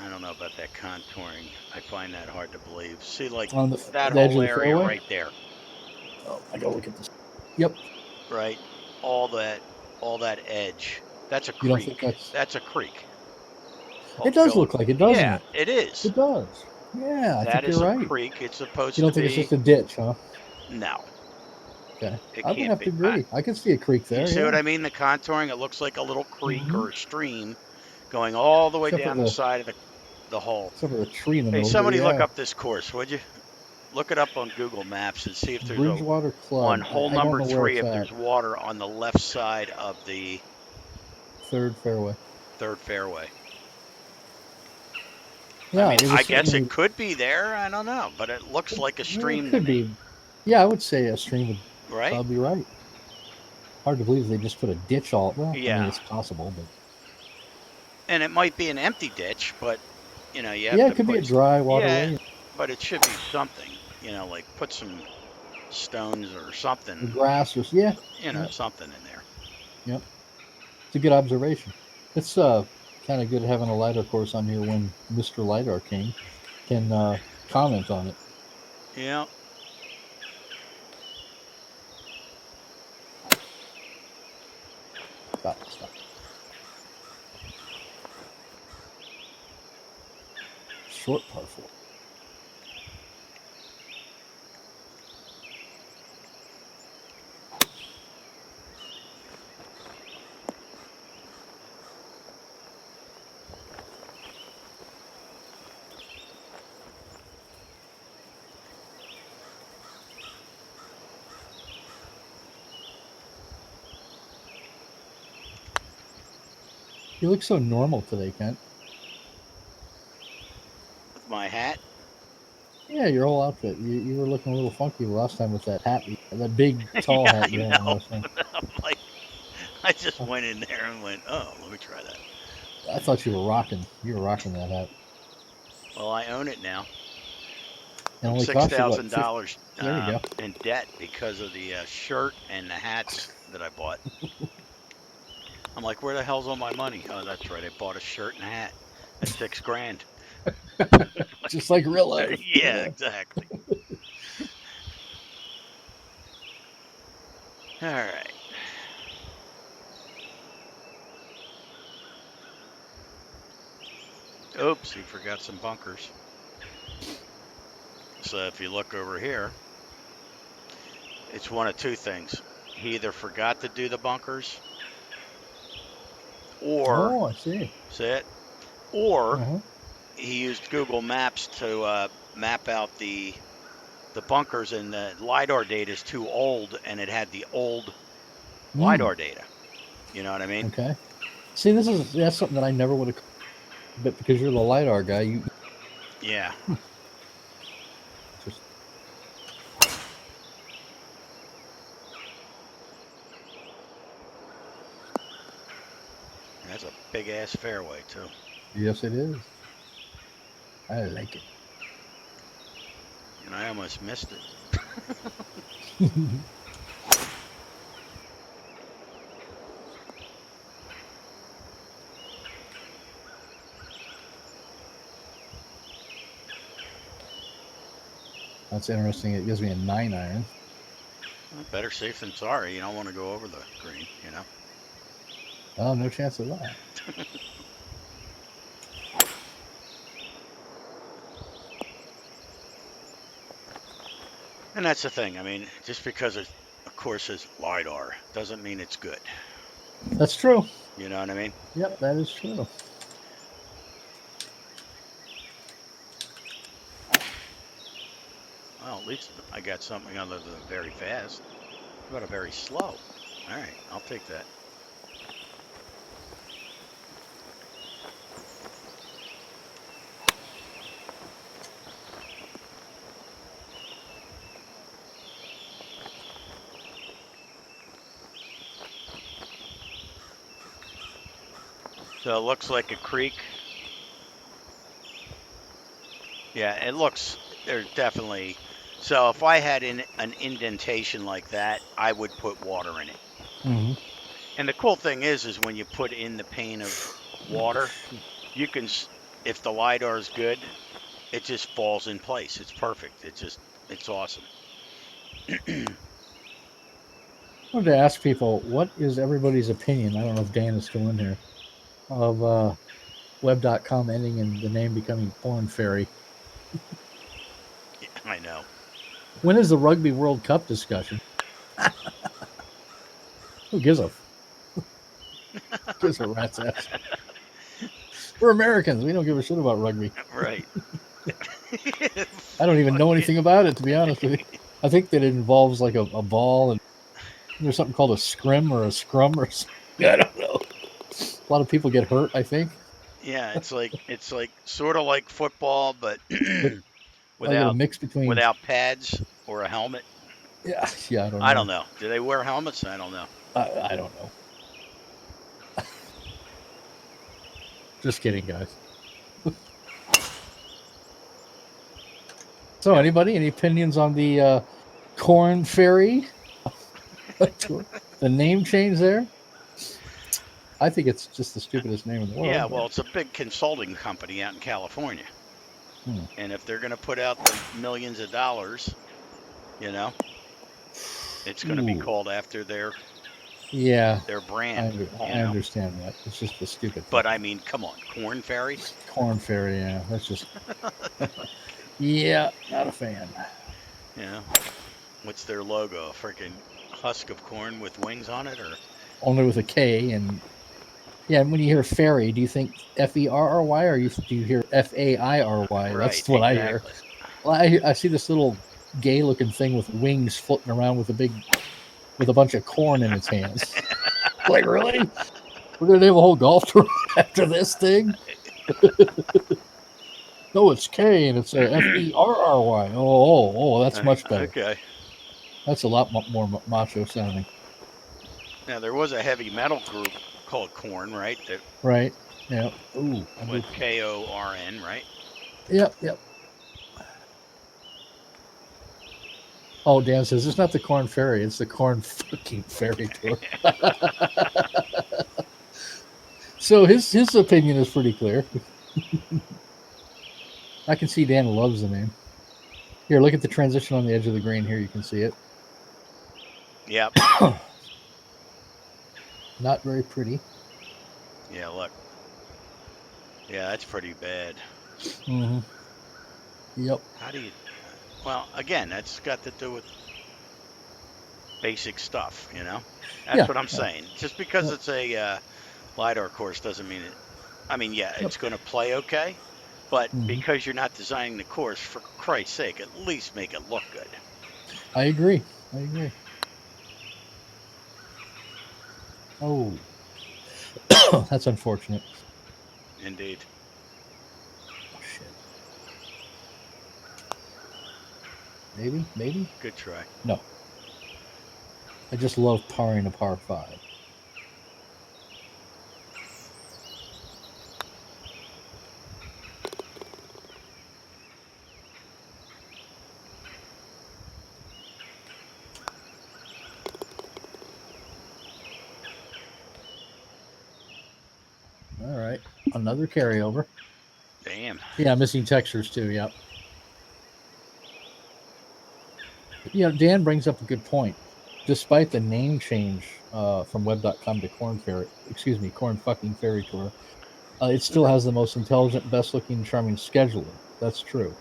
I don't know about that contouring. I find that hard to believe. See, like On that the edge whole of the area fairway. right there, Oh, I gotta look at this. Yep. right? All that, all that edge. That's a You don't think creek. that's? That's a creek. It does Going, look like it, doesn't yeah, it? it is. It does. Yeah, I That think you're is a right. creek. It's You supposed don't to think it's be. just a ditch, huh? No, Okay. it I would can't have be. to agree. I can see a creek You there. see what Yeah. I mean? The contouring. It looks like a little creek Hmm. or a stream going all the way Except for down the side of the hole. the tree in the Hey, middle. But somebody look yeah, up this course, would you? Look it up on Google Maps and see if there's a Bridgewater on Club. hole I don't number know where three it's if at. there's water on the left side of the Third fairway. third fairway. I Yeah, mean, it I was guess certainly. it could be there. I don't know, but it looks like a Well, it stream to could me. be. Yeah, I would say a stream would right? probably be right. Hard to believe they just put a ditch all. Well, I mean, Yeah, it's possible, but and it might be an empty ditch, but you have yeah, it to could be a put. dry Yeah, waterway. but it should be something. Like put some stones or Or something. grass, or yeah, yeah, Something in there. yeah. It's a good observation. It's kind of good having a lidar course on here when Mr. Lidar King can comment on it. Yeah. Stop, stop. Short par four. You look so normal today, Kent. With my hat. Yeah, your whole outfit. You were looking a little funky last time with that hat, that big tall Yeah, hat I you had on know. last time. I'm like, I just went in there and went, oh, let me try that. I thought you were rocking. You were rocking that hat. Well, I own it now. It I'm only six cost you what? thousand 50. dollars There you go. in debt because of the shirt and the hats that I bought. I'm like, where the hell's all my money? Oh, that's right. I bought a shirt and a hat. That's 6 grand. Just like real life. Yeah, Yeah. exactly. All right. Oops, he forgot some bunkers. So if you look over here, it's one of two things. He either forgot to do the bunkers, or Oh, I see. see it, or Uh-huh. he used Google Maps to map out the bunkers, and the lidar data is too old, and it had the old Mm, lidar data. You know what I mean? okay. See, that's something that I never would have. But because you're the lidar guy, you Yeah, just that's a big ass fairway too. yes, it is. I like And I almost missed it. it. That's interesting. It gives me a 9 iron. Well, better safe than sorry. You don't want to go over the green. Oh, no chance of that. And that's the thing. I mean, just because it, of course, is lidar doesn't mean it's good. That's true. You know what I mean? Yep, that is true. Well, at least I got something other than very fast. How about a very slow? All right, I'll take that. So it looks like a creek. Yeah, it looks. There's definitely. So if I had an indentation like that, I would put water in it. Hmm. And the cool thing is when you put in the pane of water, you can, if the lidar is good, it just falls in place. It's perfect. It's awesome. I wanted to ask people, what is everybody's opinion? I don't know if Dan is still in here, of web.com ending and the name becoming Porn Fairy. I know. When is the Rugby World Cup discussion? Who gives a rat's ass? We're Americans. We don't give a shit about rugby. Right. I don't even know Fucking anything about it, to be honest with you. I think that it involves like a ball, and there's something called a scrim or a scrum or something. I don't know. A lot of people get hurt, I think. yeah. It's like sort of like football, but But I get a without mix between without pads or a helmet. Yeah, I don't I don't know. know. Do they wear helmets? I don't know. I don't know. Just kidding, guys. So, Yep. anybody, any opinions on the Corn Ferry tour? The name change there? I think it's just the stupidest name in the Yeah, world. But well, it's a big consulting company out in California. hmm. And if they're going to put out the millions of dollars, you know, it's going to be Ooh, called after yeah, their I, brand, you I know. understand that. It's just a stupid thing. But I mean, come on, Corn Ferry? Corn Ferry, yeah, that's just yeah, not a fan. You know, what's their logo? A freaking husk of corn with wings on it, or Only with a K, and yeah. And when you hear ferry, do you think Ferry, or do you hear Fairy? right? That's what I hear. Exactly. Well, I see this little gay-looking thing with wings floating around with a bunch of corn in its hands. Like, really? We're gonna name a whole golf tour after this thing? No, it's K and it's a Ferry. Oh, that's much better. Okay. That's a lot more macho sounding, Now there was a heavy metal group called Corn, right? That right? Yeah. Ooh, I do. with KORN, right? Yep, yep. Oh, Dan says it's not the Corn Ferry; it's the Corn fucking Ferry Tour. So his opinion is pretty clear. I can see Dan loves the name. Here, look at the transition on the edge of the green. Here, you can see it. Yep. Not very pretty. Yeah. Look. Yeah, that's pretty bad. Mm-hmm. Yep. How do you? Well, again, that's got to do with basic stuff, you know. That's Yeah. what I'm Yeah. saying. Just because Yep. it's a lidar course doesn't mean it. I mean, yeah, Yep. it's going to play okay, but Mm-hmm. because you're not designing the course, for Christ's sake, at least make it look good. I agree. I agree. Oh, that's unfortunate. Indeed. Oh shit. Maybe. Maybe. Good try. No. I just love parring a par five. All right. Another carryover. Damn. Yeah, missing textures too. Yep. Dan brings up a good point. Despite the name change from web.com to Corn Ferry, excuse me, Corn fucking Ferry Tour, it still has the most intelligent, best looking, charming scheduler. That's true.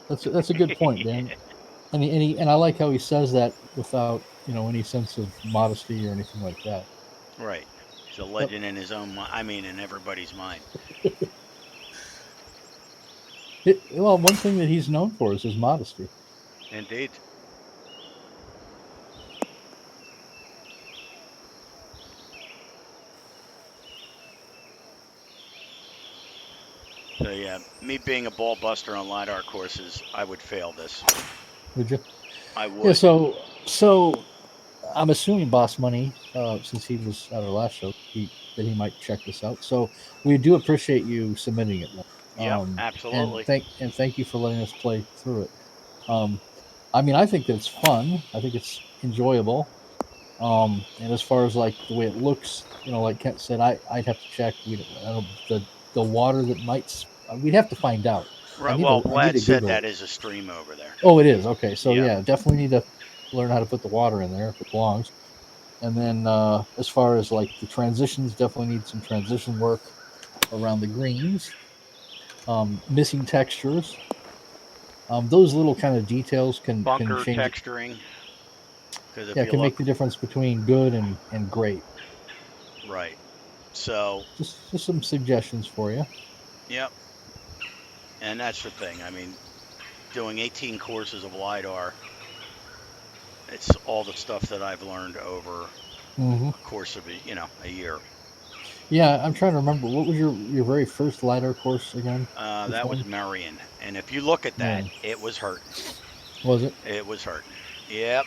That's a good point, Dan. And I like how he says that without any sense of modesty or anything like that. Right. He's a Yep. legend in his own mind. I mean, in everybody's mind. Well, one thing that he's known for is his modesty. Indeed. So yeah, me being a ball buster on lidar courses, I would fail this. Would you? I Yeah. would. So I'm assuming Boss Money, since he was at our last show, that he might check this out. So we do appreciate you submitting it, Yep. and Absolutely. thank you for letting us play through it. Um, I mean, I think that it's fun. I think it's enjoyable. And as far as like the way it looks, like Kent said, I'd have to check. I don't the water that might. We'd have to find out. Right. Well, I need Vlad to said Google it. that is a stream over there. Oh, it is okay. So Yep. yeah, definitely need to learn how to put the water in there if it belongs. And then as far as like the transitions, definitely need some transition work around the greens. Missing textures. Those little kind of details can Bunker change it. texturing, because if Yeah, you can make look the difference between good and great. right, so Just some suggestions for you. yep, and that's the thing. I mean, doing 18 courses of lidar, it's all the stuff that I've learned over Hmm. a course of a year. Yeah, I'm trying to remember what was your very first lidar course again? Which That was one? Marion, and if you look at that, Marion. it was hurting. Was it? It was hurting. Yep.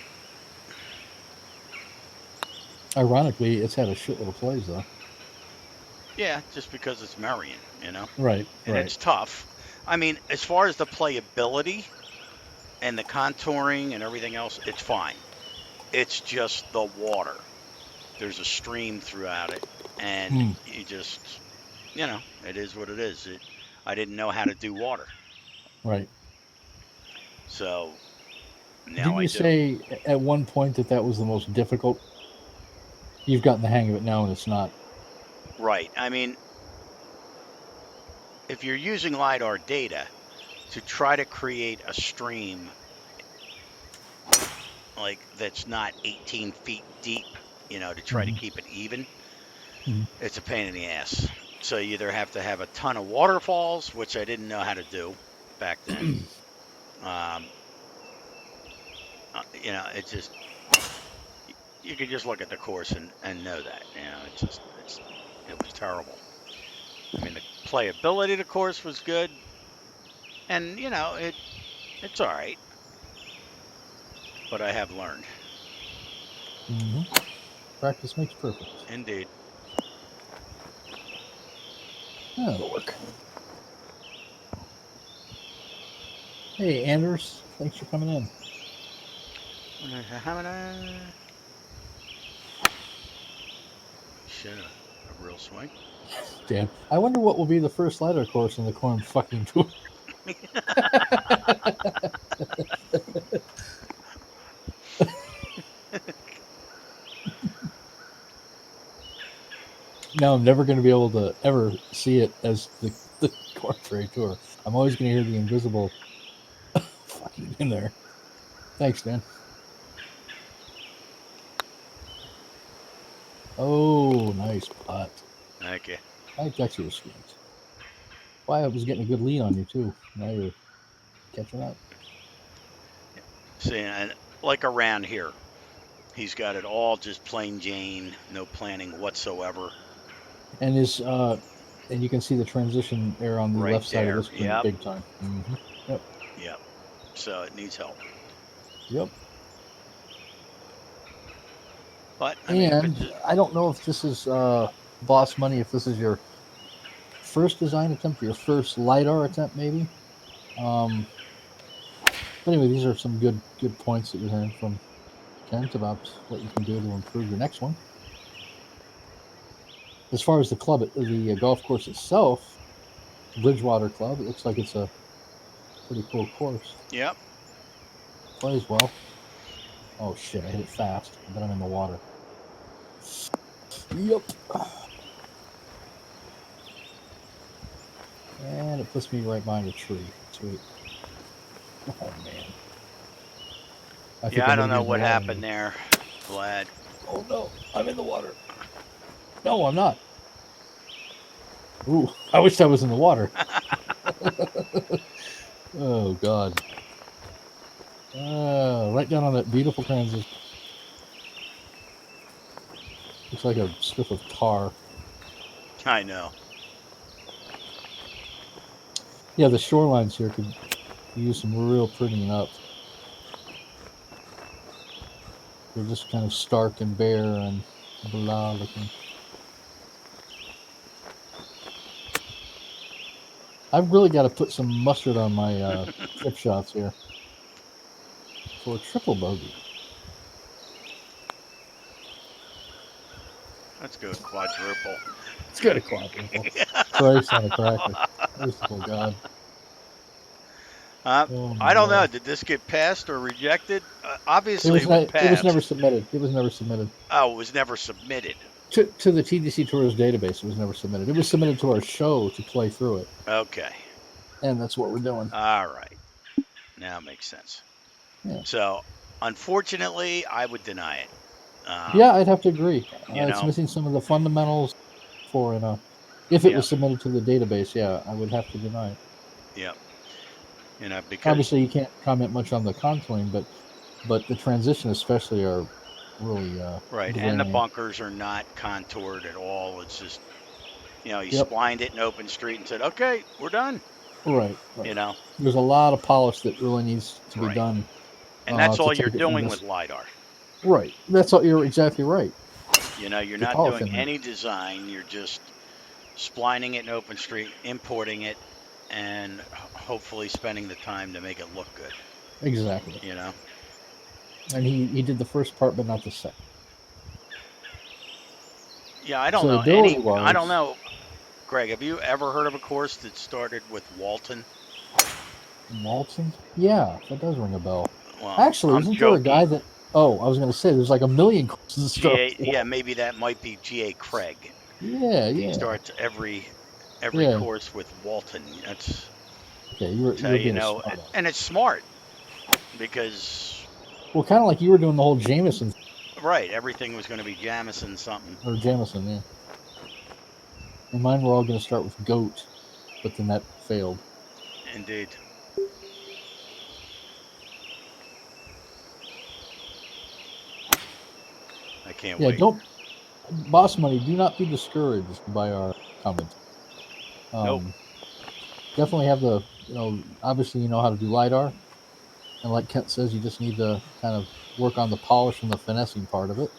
Ironically, it's had a shitload of plays though. Yeah, just because it's Marion, you know, Right, and right. it's tough. I mean, as far as the playability and the contouring and everything else, it's fine. It's just the water. There's a stream throughout it, and Hmm. you just, it is what it is. I didn't know how to do water, Right. so now Didn't I you do. say at one point that that was the most difficult? You've gotten the hang of it now, and it's not. Right. I mean, if you're using LiDAR data to try to create a stream like that's not 18 feet deep, to try to Hmm. keep it even, Hmm. it's a pain in the ass. So you either have to have a ton of waterfalls, which I didn't know how to do back then. Um, it's just you could just look at the course and know that. It was terrible. I mean, the playability of the course was good, and it's all right. But I have learned. Hmm. Practice makes perfect. Indeed. That'll work. Hey, Anders, thanks for coming in. Shit, a real swing. Dan, I wonder what will be the first LiDAR course in the corn fucking tour. Now I'm never going to be able to ever see it as the corn ferry tour. I'm always going to hear the invisible fucking in there. Thanks, Dan. Oh, nice putt. Okay. I got your swings. Why I was getting a good lead on you too. Now you're catching up. See, and like around here, he's got it all just plain Jane, no planning whatsoever. And and you can see the transition there on the Right left side of there. this green Yep. big time. Mm-hmm. Yep. Yep. So it needs help. Yep. But I mean, if And it's a, I don't know if this is boss money. If this is your first design attempt, your first lidar attempt, maybe. Um, but anyway, these are some good points that you're hearing from Kent about what you can do to improve your next one. As far as the club, the golf course itself, Bridgewater Club, it looks like it's a pretty cool course. yep. Plays well. Oh shit! I hit it fast, but I'm in the water. Yep. And it puts me right behind a tree. Sweet. Oh man. I think Yeah, I'm I gonna don't be know in the what water happened now. there, Vlad. Oh no, I'm in the water. No, I'm not. Ooh, I wish I was in the water. Oh god. Right down on that beautiful transition. Looks like a strip of tar. I know. Yeah, the shorelines here could use some real prettying up. They're just kind of stark and bare and blah looking. I've really got to put some mustard on my chip shots here for a triple bogey. Let's go quadruple. It's got a quadruple. Christ on a cracker. Merciful God. uh, Oh I my don't know. Lord. Did this get passed or rejected? Obviously, it was It was never passed. submitted. It was never submitted Oh, it was never submitted. to the TDC Tours database. It was never submitted. It was submitted to our show to play through it, Okay. and that's what we're doing. All right. Now it makes sense. Yeah, So, unfortunately, I would deny it. yeah, I'd have to agree. You It's know, missing some of the fundamentals for it. If it yep, was submitted to the database, yeah, I would have to deny it. yep. Because Obviously, you can't comment much on the contouring, but the transition especially are really right, and the glaring. bunkers are not contoured at all. It's just he Yep. splined it in open street and said, "Okay, we're done." Right. You Right. know, There's a lot of polish that really needs to be right, done And that's to all you're take it from doing this. with LiDAR. Right. That's all. You're exactly right. You know, you're You're not doing polishing it. any design. You're just splining it in OpenStreet, importing it, and hopefully spending the time to make it look good. Exactly. You know? And he did the first part, but not the second. Yeah, I don't So know ability any. I don't wise, know, Greg. Have you ever heard of a course that started with Walton? Walton. Yeah, that does ring a bell. Well, Actually, I'm isn't there a guy joking. that? Oh, I was going to say there's like a million courses that start GA, with yeah, Walton. maybe that might be GA Craig. Yeah, He yeah, starts every yeah. course with Walton. Okay, That's you how were you being a know, smart ass. and it's smart because Well, kind of like you were doing the whole Jameson right, everything was going to be Jamison something. or Jameson, yeah. And mine were all going to start with goat, but then that failed. Indeed. I can't Yeah, wait. don't boss money. Do not be discouraged by our comment. Nope. Um, definitely have the obviously you know how to do lidar, and like Kent says, you just need to kind of work on the polish and the finessing part of it,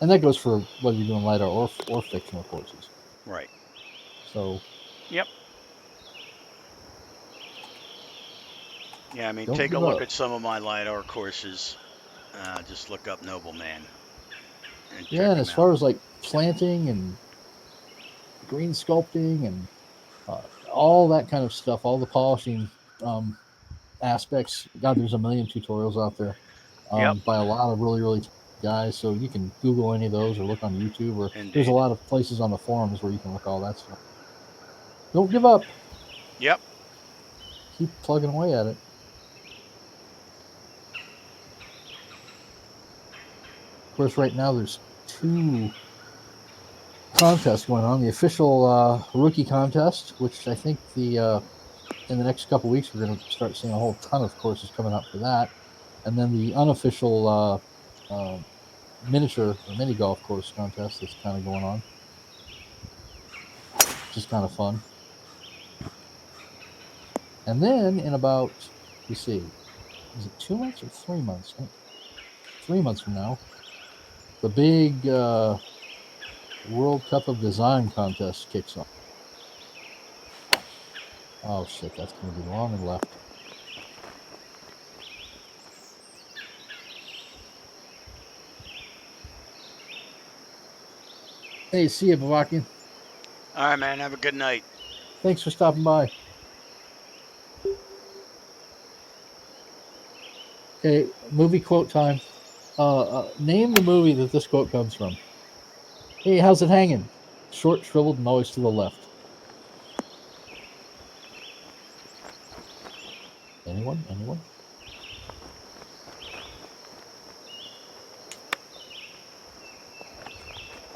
and that goes for whether you're doing lidar or fictional courses. Right. So Yep. Yeah, I mean, don't take a give look up. at some of my LiDAR courses. Just look up Nobleman and Yeah, check and them as out. far as like planting and green sculpting and all that kind of stuff, all the polishing um, aspects. God, there's a million tutorials out there Yep. by a lot of really guys. So you can Google any of those or look on YouTube, or there's a Indeed. lot of places on the forums where you can look all that stuff. Don't give up. Yep. Keep plugging away at it. Of course, right now there's two contests going on. The official rookie contest, which I think the in the next couple weeks we're going to start seeing a whole ton of courses coming up for that, and then the unofficial miniature or mini golf course contest that's kind of going on, which is kind of fun. And then in about, you see, is it 2 months or 3 months? 3 months from now, the big World Cup of Design contest kicks off. Oh shit, that's going to be long and left. Hey, see you, Bavakian. All right, man. Have a good night. Thanks for stopping by. Okay, movie quote time. Name the movie that this quote comes from. Hey, how's it hanging? Short, shriveled, and always to the left. Anyone? Anyone?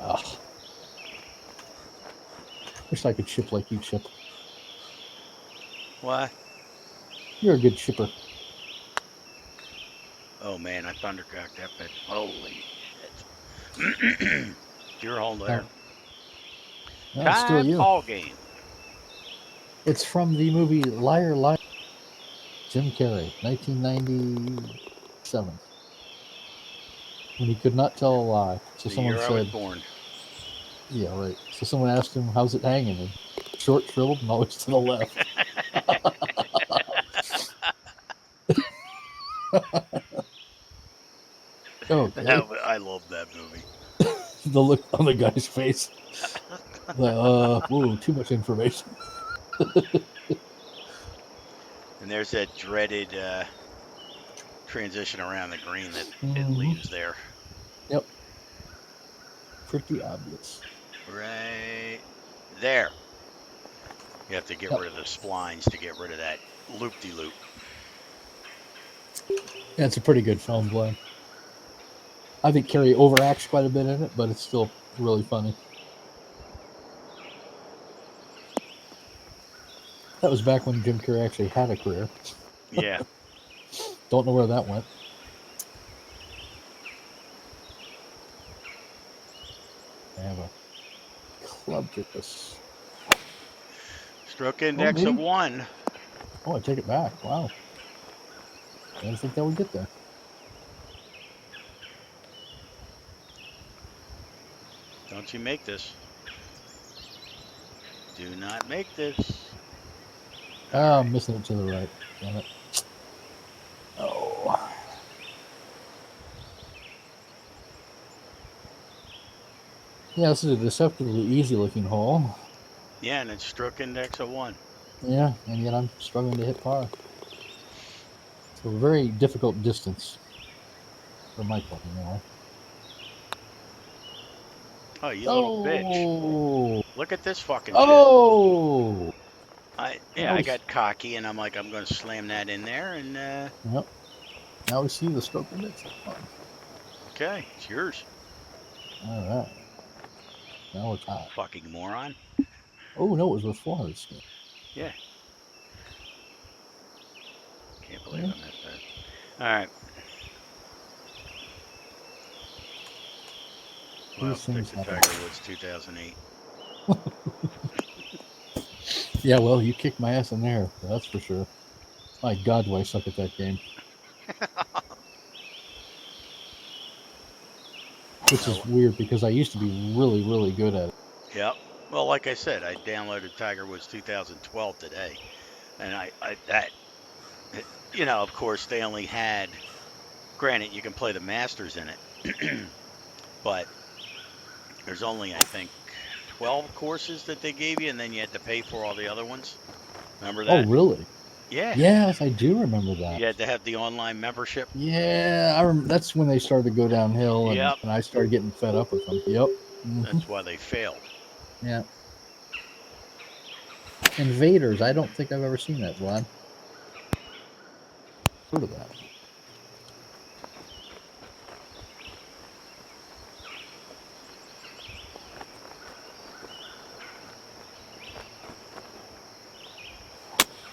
Ugh. Wish I could chip like you chip. What? You're a good chipper. Oh man, I thundercracked that bit. Holy shit. You're all there. No, no, it's still Tie you. ball game. It's from the movie Liar Liar. Jim Carrey, 1997. When he could not tell a lie. So The someone year I was said, born. yeah, right. So someone asked him, how's it hanging? And short, shriveled, and always to the left. Okay. I love that movie. The look on the guy's face. Like, whoa, too much information. And there's that dreaded transition around the green that it Mm-hmm. leaves there. Yep. Pretty obvious. Right there. You have to get Yep. rid of the splines to get rid of that loop-de-loop. Yeah, it's a pretty good film, Glenn. I think Carrey overacts quite a bit in it, but it's still really funny. That was back when Jim Carrey actually had a career. Yeah. Don't know where that went. I have a club to this. Stroke Oh, index of maybe. 1. Oh, I take it back. Wow. I didn't think that would get there. Don't you make this. Do not make this. All Oh, I'm right. missing it to the right. Damn it. Oh. Yeah, this is a deceptively easy looking hole. Yeah, and it's stroke index of 1. Yeah, and yet I'm struggling to hit par. So a very difficult distance for my club, anyway. Oh, you little bitch. Oh, Look at this fucking shit. oh! I Now we, got cocky and I'm like, I'm going to slam that in there and yep. Now we see the stroke index. okay, it's yours. All right. Now we're tied. Fucking moron. Oh no, it was with 400 skin. Yeah. Can't believe Yeah. I missed that. All right. Well, These stick things to happen. Tiger Woods 2008. Yeah, well, you kicked my ass in there. That's for sure. My God, do I suck at that game? Which is Oh, weird because I used to be really, really good at it. yep. Well, like I said, I downloaded Tiger Woods 2012 today, and of course, they only had. Granted, you can play the Masters in it, but there's only, I think, 12 courses that they gave you, and then you had to pay for all the other ones. Remember Oh, that? really? Yeah. Yes, I do remember that. You had to have the online membership. Yeah, that's when they started to go downhill, Yep. and I started getting fed up with them. Yep. That's why they failed. Yeah. Invaders. I don't think I've ever seen that, Vlad. Heard of that?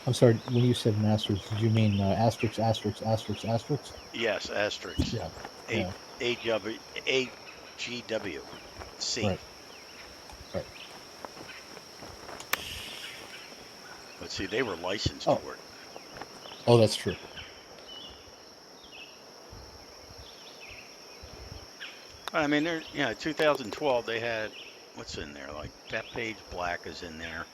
I'm sorry. When you said masters, did you mean asterisk, asterisk, asterisk, asterisk? Yes, asterisk. Yeah. A Yeah. AW AGW C. Right. Right. But see, they were licensed Oh. for it. Oh, that's true. I mean, 2012 they had what's in there? Like Bethpage Black is in there.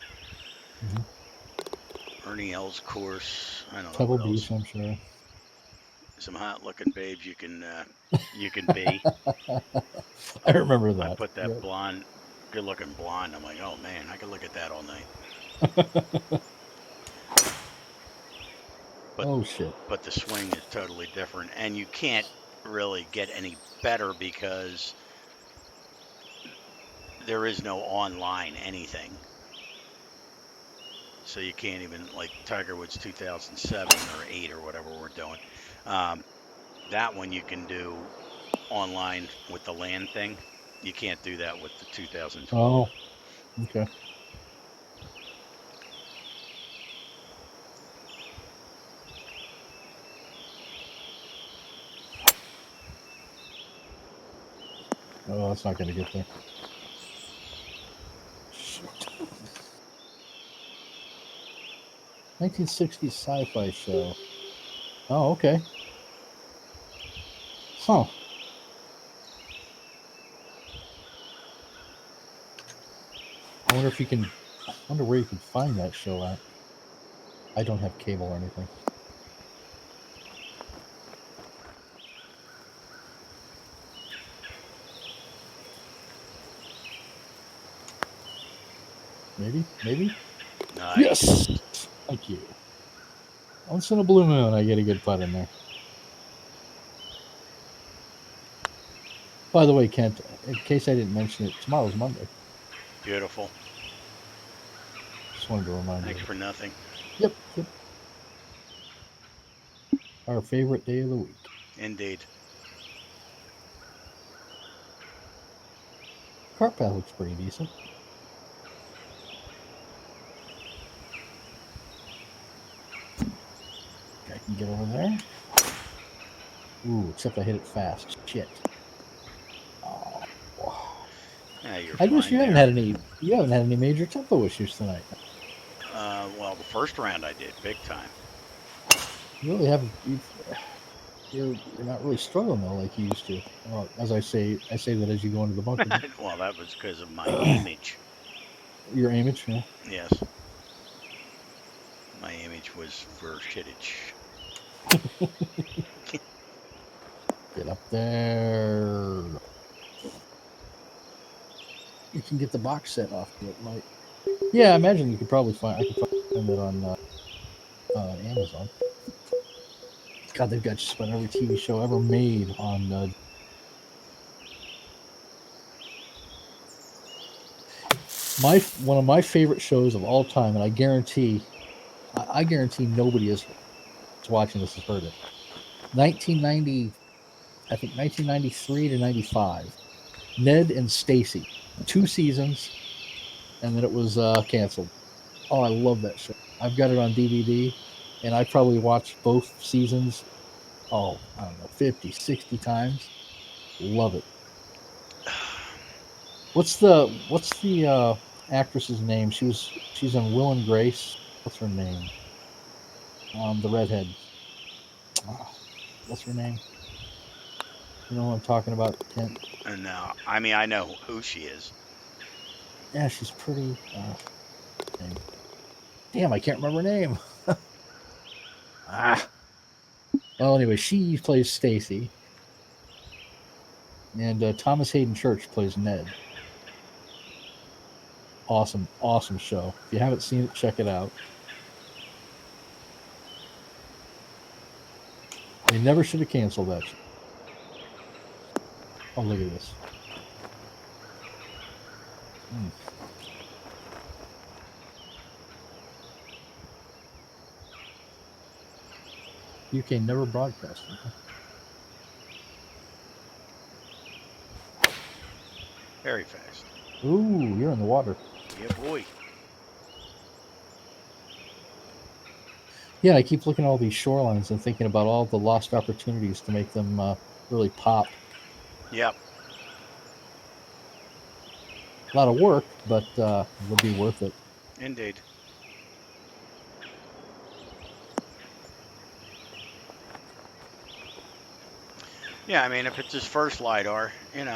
Mm-hmm. Ernie Els course. I don't know Pebble what else. Beach, I'm sure. Some hot looking babes you can be. I remember I that. put that Yep. blonde, good looking blonde. I'm like, oh man, I could look at that all night. But Oh shit. but the swing is totally different, and you can't really get any better because there is no online anything. So you can't even like Tiger Woods 2007 or 8 or whatever we're doing. Um, that one you can do online with the land thing. You can't do that with the 2012. Oh, okay. Oh, that's not going to get there. Shoot. 1960s sci-fi show. Oh, okay. Huh. I wonder if you can. I wonder where you can find that show at. I don't have cable or anything. Maybe. Maybe. Nice. Yes. Thank you. Once in a blue moon, I get a good putt in there. By the way, Kent, in case I didn't mention it, tomorrow's Monday. Beautiful. Just wanted to remind you. Thanks for nothing. Yep. Yep. Our favorite day of the week. Indeed. Cart path looks pretty decent. I can get over there. Ooh, except I hit it fast. Shit. Oh. Yeah, you're I guess fine you haven't there. had any. You haven't had any major tempo issues tonight. Well, the first round I did big time. You really haven't. you're not really struggling though like you used to. Well, as I say that as you go into the bunker. Well, that was because of my image. Your image, yeah. Yes, my image was for shittage. Get up there. You can get the box set off of it, Mike. Yeah, I imagine you could probably find. I could probably find it on Amazon. God, they've got just about every TV show ever made on. One of my favorite shows of all time, and I guarantee nobody is watching this has heard it. 1990, I think 1993 to 95. Ned and Stacy, 2 seasons, and then it was canceled. Oh, I love that show. I've got it on DVD, and I probably watched both seasons. Oh, I don't know, 50, 60 times. Love it. What's the actress's name? She's on Will and Grace. What's her name? The redhead. Oh, what's her name? You know what I'm talking about, Kent? And now, I mean, I know who she is. Yeah, she's pretty. Damn, I can't remember her name. Ah. Well, anyway, she plays Stacy, and Thomas Hayden Church plays Ned. Awesome, awesome show. If you haven't seen it, check it out. They never should have canceled that show. Oh, look at this. Mm. UK never broadcast it. Huh? Very fast. Ooh, you're in the water. Yeah, boy. Yeah, I keep looking at all these shorelines and thinking about all the lost opportunities to make them really pop. Yep. A lot of work, but it'll be worth it. Indeed. Yeah, I mean, if it's his first lidar, it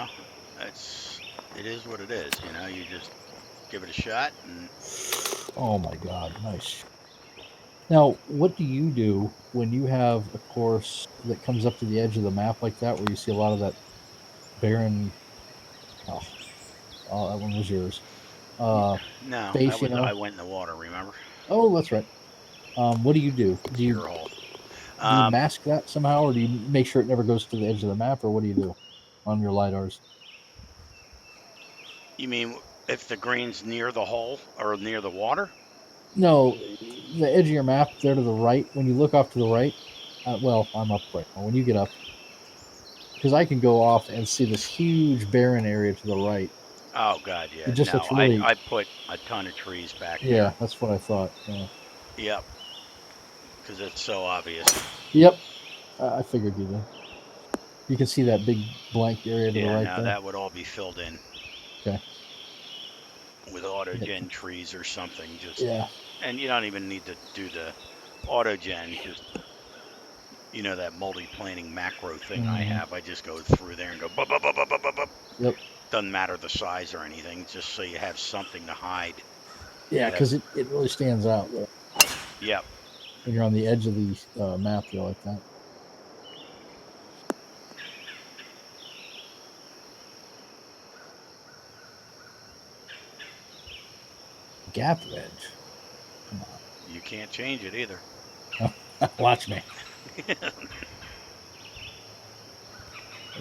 is what it is. You just give it a shot, and Oh my God, nice. Now, what do you do when you have a course that comes up to the edge of the map like that, where you see a lot of that barren? Oh, that one was yours. no, Space, you I know. went in the water. Remember? Oh, that's right. What do you do? Pure hole. Do you Um, mask that somehow, or do you make sure it never goes to the edge of the map, or what do you do on your lidars? you mean if the green's near the hole or near the water? No, the edge of your map there to the right. When you look off to the right, well, I'm up right now. When you get up, because I can go off and see this huge barren area to the right. Oh God, It yeah. just No, looks really. I put a ton of trees back Yeah, there. that's what I thought. Yeah. Yep, because it's so obvious. Yep, I figured you did. You can see that big blank area to the Yeah, right now there. that would all be filled in Okay. with autogen trees or something. Yeah. And you don't even need to do the autogen. Just that multi-planing macro thing I Mm-hmm. have. I just go through there and go bup, bup, bup, bup, bup, bup, bup. Yep. Doesn't matter the size or anything, just so you have something to hide. Yeah, That because it really stands out there Yep. when you're on the edge of the map there like that. Gap edge. Come You can't change it either. on. Watch me.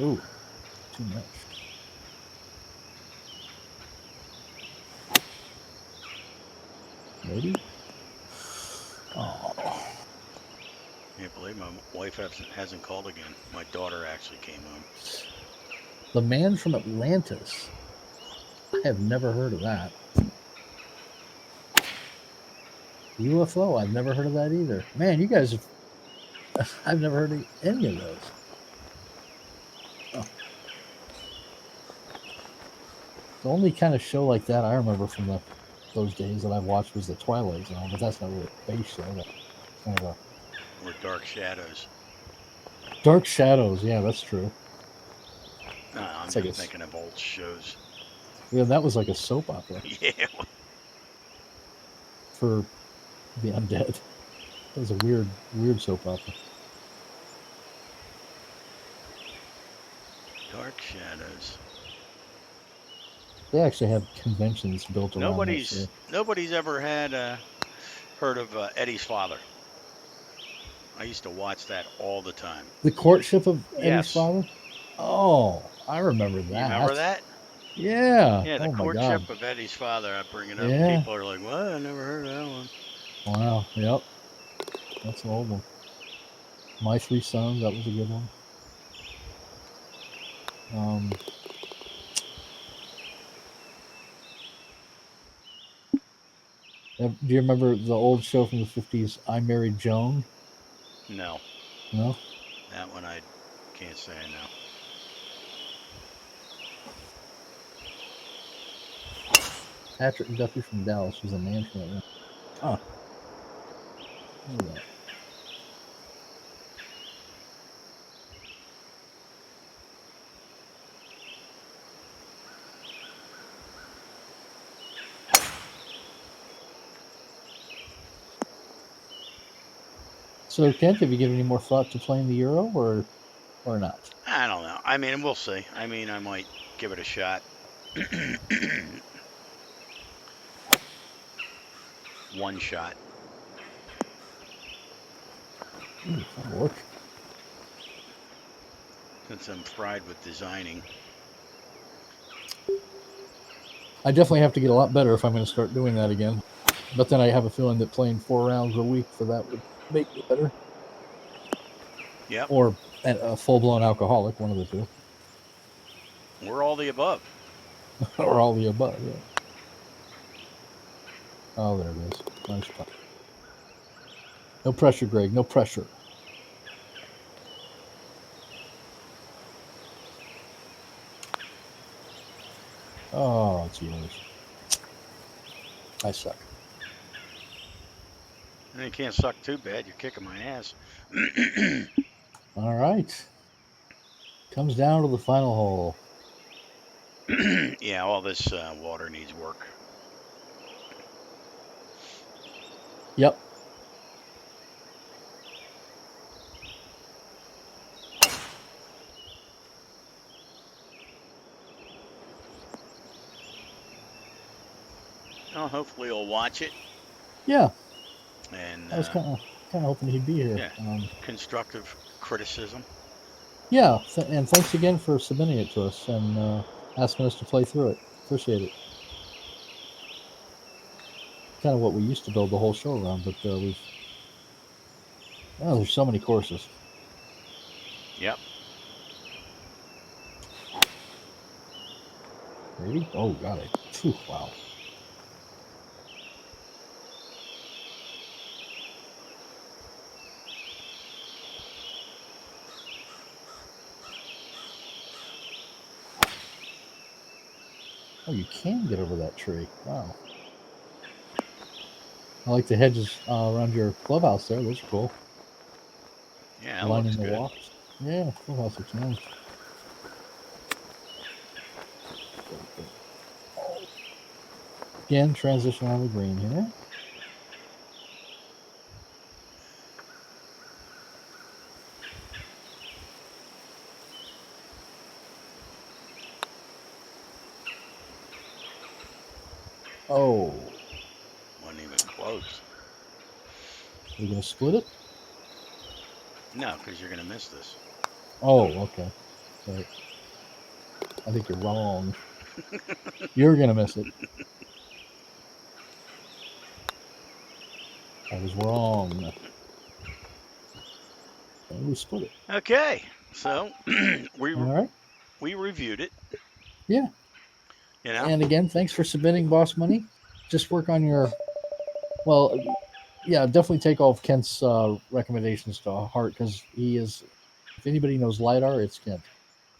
Ooh, too much. Maybe. Oh. Can't believe my wife hasn't called again. My daughter actually came home. The Man from Atlantis. I have never heard of that. UFO. I've never heard of that either. Man, you guys have. I've never heard of any of those. Oh. The only kind of show like that I remember from those days that I've watched was the Twilight Zone, but that's not really a space show. That's kind of a. Or Dark Shadows. Dark Shadows. Yeah, that's true. I'm It's like just it's thinking of old shows. yeah, that was like a soap opera Yeah. for the undead. It was a weird soap opera. Dark Shadows. They actually have conventions built around that show. Nobody's ever had heard of Eddie's Father. I used to watch that all the time. The courtship of Eddie's Yes. father. Oh, I remember You remember that. that? Yeah. Yeah, the Oh my God. courtship of Eddie's father. I bring it up. Yeah. People are like, "What? I never heard of that one." Wow. Yep. That's an old one. My Three Sons. That was a good one. Um, do you remember the old show from the 50s? I Married Joan. No, No. that one I can't say I know. Patrick Duffy from Dallas was a man from Atlanta. Huh. Look at that. So, Kent, have you given any more thought to playing the Euro or not? I don't know. I mean, we'll see. I mean, I might give it a shot. One shot. Ooh, that'll work. Since I'm fried with designing. I definitely have to get a lot better if I'm going to start doing that again. But then I have a feeling that playing 4 rounds a week for that would make me better. Yep. Or a full blown alcoholic, one of the two. We're all the above. Or all the above, yeah. Oh, there it is. Nice putt. No pressure, Greg. No pressure. Oh, it's yours. I suck. And you can't suck too bad. You're kicking my ass. All right. Comes down to the final hole. Yeah, all this water needs work. Yep. Oh, hopefully you'll watch it Yeah. and I was kind of hoping he'd be here. yeah, constructive criticism. Yeah. And thanks again for submitting it to us and asking us to play through it. Appreciate it. Kind of what we used to build the whole show around, but there's so many courses. Yep. Maybe. Oh, got it. Phew, wow. Oh, you can get over that tree. Wow. I like the hedges around your clubhouse there. Those are cool. Yeah, it looks Lining the good. walks. Yeah, clubhouse looks nice. Again, transition on the green here. Oh, Wasn't even close. we're gonna split it. No, because you're gonna miss this. Oh, okay. Right. I think you're wrong. You're gonna miss it. I was wrong. And we split it. Okay, so we All right. we reviewed it. Yeah. You know. And again, thanks for submitting, Boss Money. Just work on your. Well, yeah, definitely take all of Kent's recommendations to heart because he is. If anybody knows lidar, it's Kent.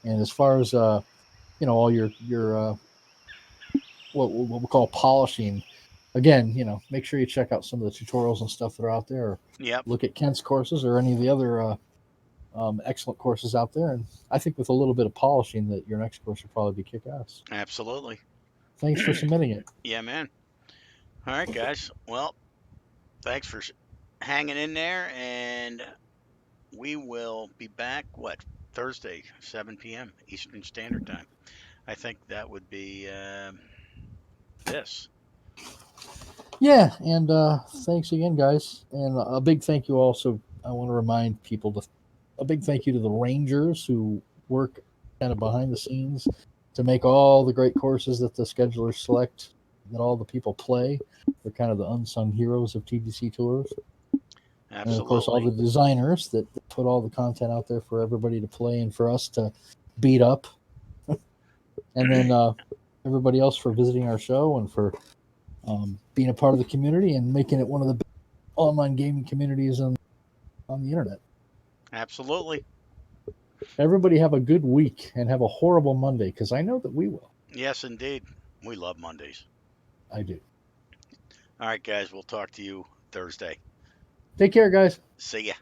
And as far as all your what we call polishing, again, make sure you check out some of the tutorials and stuff that are out there. Yep. Look at Kent's courses or any of the other excellent courses out there, and I think with a little bit of polishing, that your next course will probably be kick ass. Absolutely. Thanks for submitting it. Yeah, man. All right, guys. Well, thanks for hanging in there, and we will be back, what, Thursday, 7 p.m. Eastern Standard Time. I think that would be this. Yeah, and thanks again, guys, and a big thank you also. I want to remind people to a big thank you to the Rangers who work kind of behind the scenes to make all the great courses that the schedulers select, that all the people play. They're kind of the unsung heroes of TGC tours. And of course, all Absolutely. the designers that put all the content out there for everybody to play and for us to beat up. And then everybody else for visiting our show and for being a part of the community and making it one of the best online gaming communities on the internet. Absolutely. Everybody have a good week and have a horrible Monday, because I know that we will. Yes, indeed. We love Mondays. I do. All right, guys. We'll talk to you Thursday. Take care, guys. See ya.